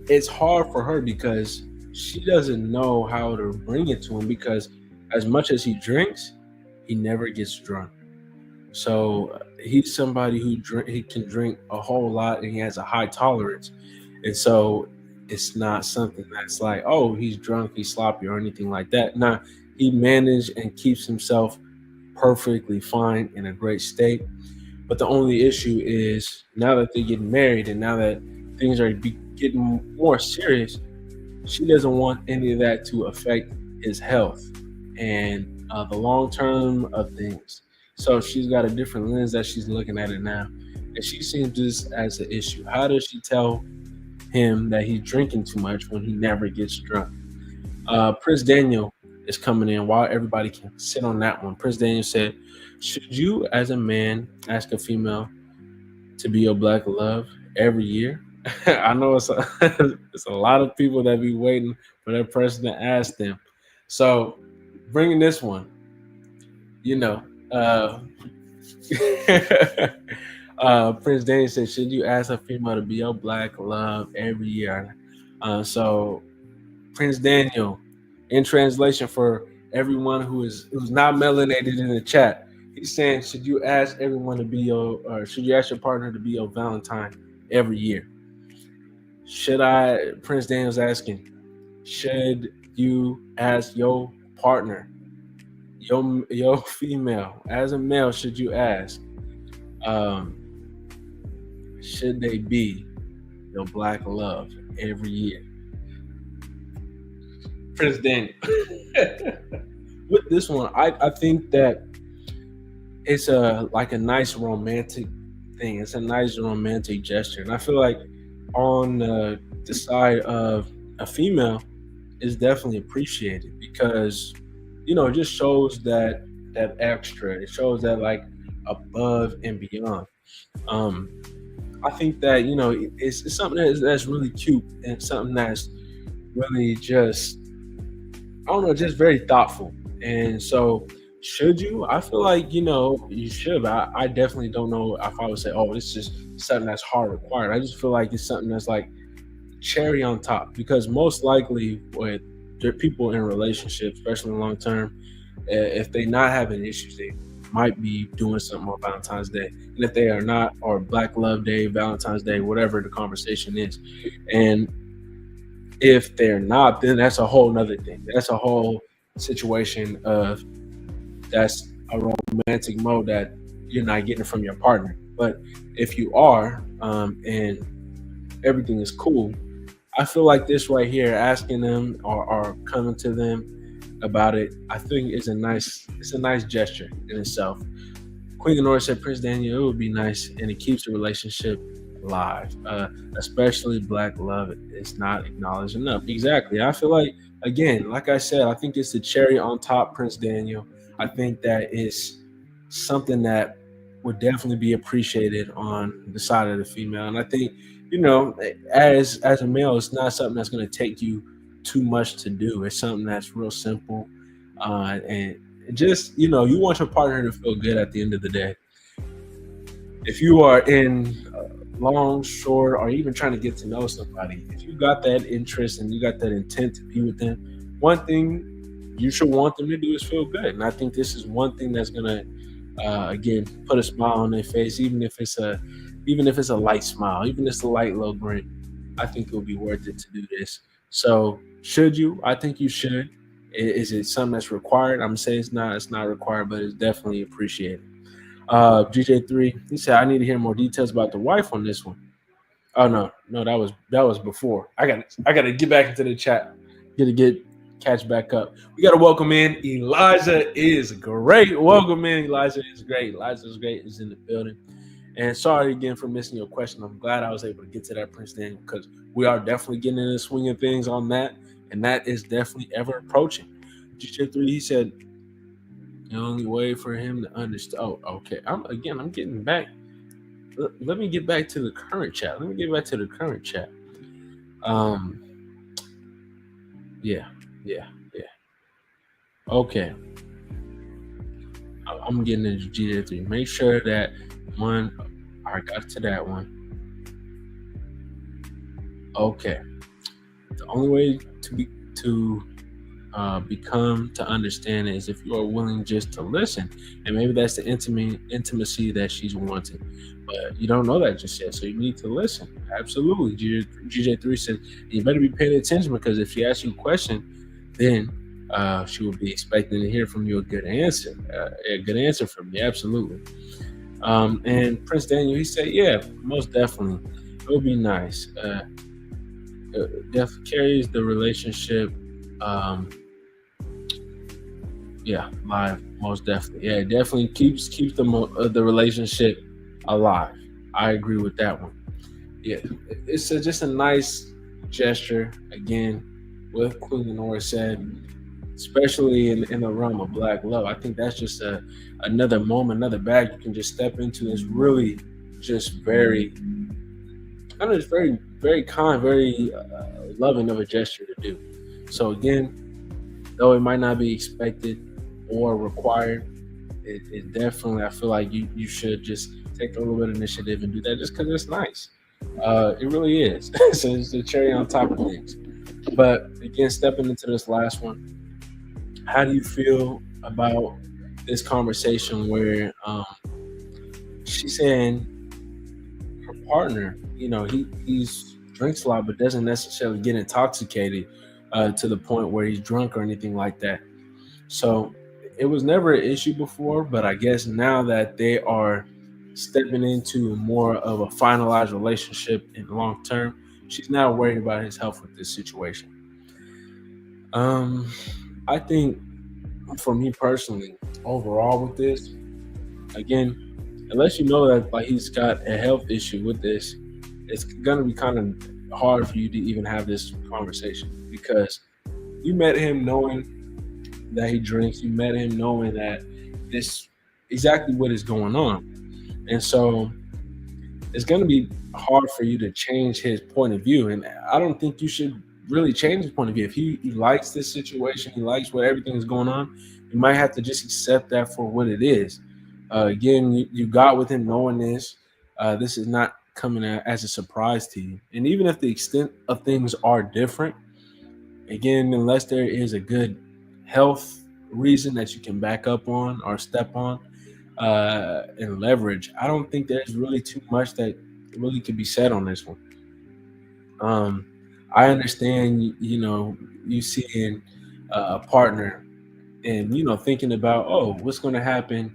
it's hard for her because she doesn't know how to bring it to him because as much as he drinks, he never gets drunk. So he's somebody he can drink a whole lot and he has a high tolerance, and so it's not something that's like, oh, he's drunk, he's sloppy or anything like that. Nah, he managed and keeps himself perfectly fine in a great state. But the only issue is now that they're getting married and now that things are getting more serious, she doesn't want any of that to affect his health and the long term of things. So she's got a different lens that she's looking at it now, and she sees this as an issue. How does she tell him that he's drinking too much when he never gets drunk? Prince Daniel is coming in while everybody can sit on that one. Prince Daniel said, should you as a man ask a female to be your black love every year? I know it's a lot of people that be waiting for that person to ask them. So bringing this one, Prince Daniel said, should you ask a female to be your black love every year? So Prince Daniel, in translation for everyone who's not melanated in the chat, he's saying, should you ask your partner to be your Valentine every year? Prince Daniel's asking, should you ask your partner, your female, as a male, should you ask, should they be your black love every year? Prince Daniel. With this one, I think that it's a nice romantic thing. It's a nice romantic gesture. And I feel like on the side of a female is definitely appreciated because, it just shows that extra. It shows that above and beyond. I think that, it's something that's really cute and something that's really just, just very thoughtful. And so should you? I feel like, you should. I definitely don't know if I would say, oh, it's just something that's hard required. I just feel like it's something that's like cherry on top because most likely with people in relationships, especially long term, if they're not having issues, they might be doing something on Valentine's Day. And if they are not, or Black Love Day, Valentine's Day, whatever the conversation is. And if they're not, then that's a whole nother thing. That's a whole situation of that's a romantic mode that you're not getting from your partner. But if you are, and everything is cool, I feel like this right here, asking them or coming to them about it, I think it's a nice gesture in itself. Queen Honora said, Prince Daniel, it would be nice and it keeps the relationship alive, especially black love is not acknowledged enough. Exactly. I feel like, again, like I said, I think it's the cherry on top, Prince Daniel. I think that is something that would definitely be appreciated on the side of the female. And I think, as a male, it's not something that's going to take you too much to do. It's something that's real simple. And just, you want your partner to feel good at the end of the day. If you are in long, short, or even trying to get to know somebody, if you got that interest and you got that intent to be with them, one thing you should want them to do is feel good. And I think this is one thing that's gonna, again, put a smile on their face, even if it's a light smile, even if it's a light little grin. I think it'll be worth it to do this. So, should you? I think you should. Is it something that's required? I'm saying it's not. It's not required, but it's definitely appreciated. GJ3, he said, I need to hear more details about the wife on this one. Oh no, that was before. I gotta get back into the chat. Catch back up. We gotta welcome in Elijah is great. Welcome in, Elijah is great. Elijah is great is in the building. And sorry again for missing your question. I'm glad I was able to get to that, Prince Daniel, because we are definitely getting in the swing of things on that, and that is definitely ever approaching. GJ3, he said, the only way for him to understand. Oh, okay. I'm getting back. Let me get back to the current chat. Yeah. Okay. I'm getting into GJ3. Make sure that one. I got to that one. Okay. The only way to become to understand is if you are willing just to listen, and maybe that's the intimacy that she's wanting, but you don't know that just yet, so you need to listen. Absolutely. GJ3 said you better be paying attention, because if she asks you a question, then she will be expecting to hear from you a good answer from you. Absolutely. And Prince Daniel, he said, yeah, most definitely, it would be nice. Definitely carries the relationship live, most definitely. Yeah, it definitely keeps the relationship alive. I agree with that one. Yeah, it's just a nice gesture. Again, what Queen Lenora said, especially in the realm of Black love, I think that's just another moment, another bag you can just step into. It's really just very very kind, very loving of a gesture to do. So again, though it might not be expected or required, it definitely, I feel like you should just take a little bit of initiative and do that, just because it's nice. It really is. So it's the cherry on top of things. But again, stepping into this last one, how do you feel about this conversation where she's saying her partner, he's drinks a lot, but doesn't necessarily get intoxicated to the point where he's drunk or anything like that. So it was never an issue before, but I guess now that they are stepping into more of a finalized relationship in the long term, she's now worried about his health with this situation. I think for me personally, overall with this, again, unless you know that like he's got a health issue with this, it's gonna be kind of hard for you to even have this conversation, because you met him knowing that he drinks, you met him knowing that this exactly what is going on, and so it's gonna be hard for you to change his point of view. And I don't think you should really change his point of view. If he likes this situation, he likes what everything is going on, you might have to just accept that for what it is. Again, you got with him knowing this. This is not coming as a surprise to you. And even if the extent of things are different, again, unless there is a good health reason that you can back up on or step on and leverage, I don't think there's really too much that really could be said on this one. I understand, you seeing a partner and, thinking about, what's going to happen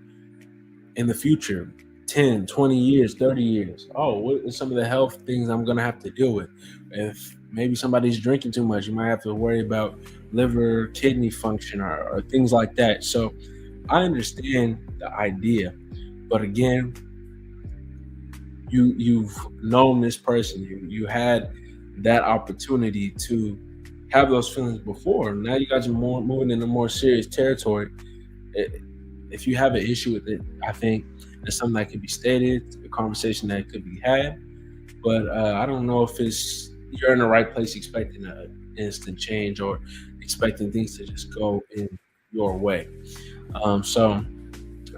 in the future, 10, 20 years, 30 years. What are some of the health things I'm going to have to deal with? If maybe somebody's drinking too much, you might have to worry about liver, kidney function or things like that. So I understand the idea, but again, you've known this person, you had that opportunity to have those feelings before. Now you guys are moving into more serious territory. If you have an issue with it, I think it's something that could be stated, a conversation that could be had. But I don't know if you're in the right place expecting an instant change or expecting things to just go in your way. So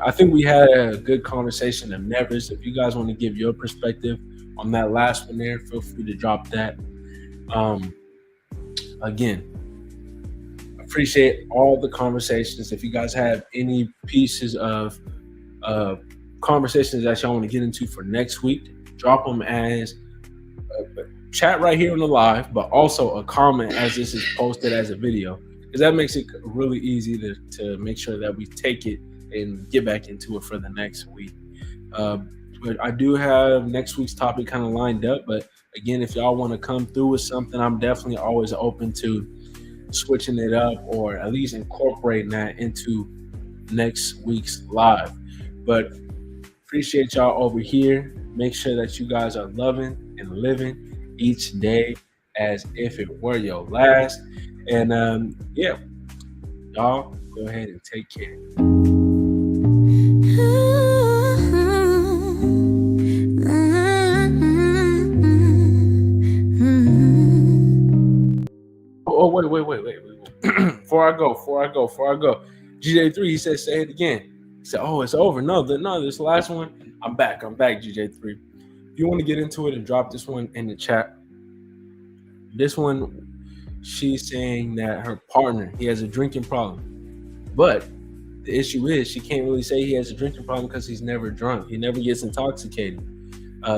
I think we had a good conversation of nevers. If you guys want to give your perspective on that last one there, feel free to drop that. Again, appreciate all the conversations. If you guys have any pieces of conversations that y'all want to get into for next week, drop them as a chat right here on the live, but also a comment as this is posted as a video, because that makes it really easy to make sure that we take it and get back into it for the next week. But I do have next week's topic kind of lined up. But again, if y'all want to come through with something, I'm definitely always open to switching it up or at least incorporating that into next week's live. But appreciate y'all over here. Make sure that you guys are loving and living each day as if it were your last. And yeah, y'all go ahead and take care. Oh, wait. Before I go. GJ3, he said, say it again. He said, oh, it's over. No, this last one. I'm back, GJ3. If you want to get into it and drop this one in the chat. This one, she's saying that her partner, he has a drinking problem. But the issue is she can't really say he has a drinking problem because he's never drunk. He never gets intoxicated.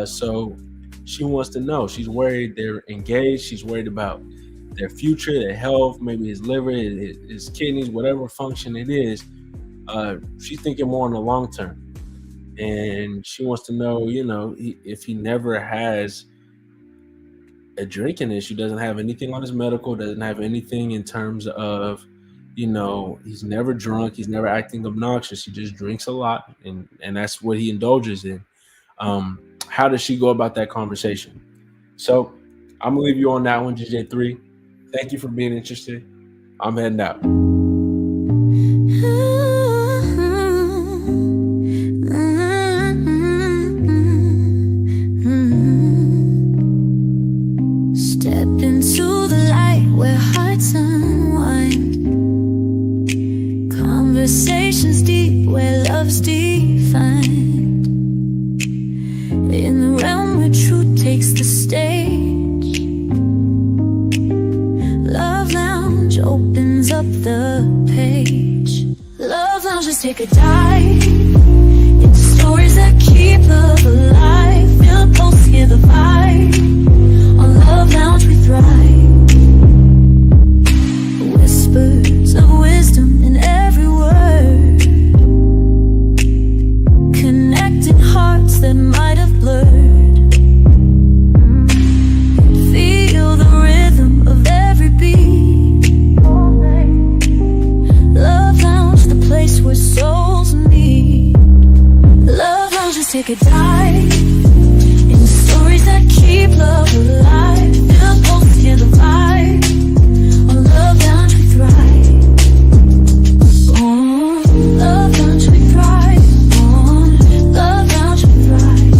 So she wants to know. She's worried they're engaged. She's worried about their future, their health, maybe his liver, his kidneys, whatever function it is. She's thinking more in the long term. And she wants to know, if he never has a drinking issue, doesn't have anything on his medical, doesn't have anything in terms of, he's never drunk, he's never acting obnoxious, he just drinks a lot, and that's what he indulges in. How does she go about that conversation? So I'm gonna leave you on that one, GJ3. Thank you for being interested. I'm heading out. Step into the light where hearts unwind. Conversations deep where love's defined. In the realm where truth takes the stage. Love Lounge opens up the page. Love Lounge, let's take a dive into stories that keep love alive. Feel the pulse, hear the vibe. On Love Lounge we thrive. Whispers of wisdom in every word. Connecting hearts that might have blurred. Feel the rhythm of every beat. Love Lounge, the place where souls meet. Love Lounge, let's take a dive into stories that keep love alive. Feel the pulse, hear the vibe. On Love Lounge we thrive. On Love Lounge we thrive. On Love Lounge we thrive.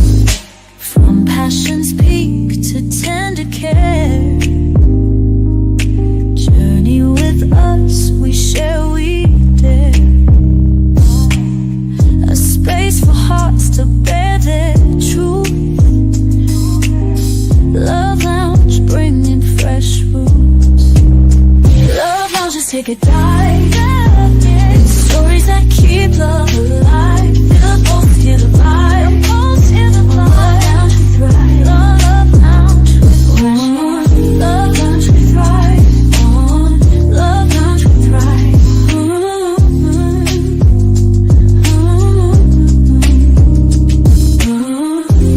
From passion's peak to tender care. Journey with us, we share, we dare. A space for hearts to bear their truth. Love Lounge, bringing fresh roots. Love Lounge, just take a dive. It's stories that keep love alive. Feel the pulse, hear the vibe. On Love Lounge we thrive. Love Lounge we thrive. Love Lounge we thrive. On Love Lounge we thrive.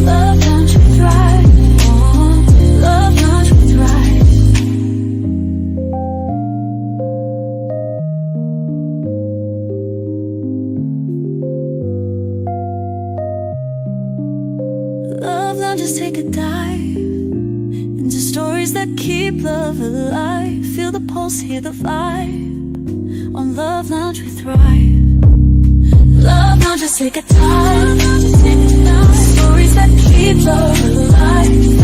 Love Lounge we thrive. On Love Lounge we thrive. Love Lounge, just take a dive into stories that keep love alive. Feel the pulse, hear the vibe. On Love Lounge we thrive. Love Lounge, just take a dive. Stories that keep love alive.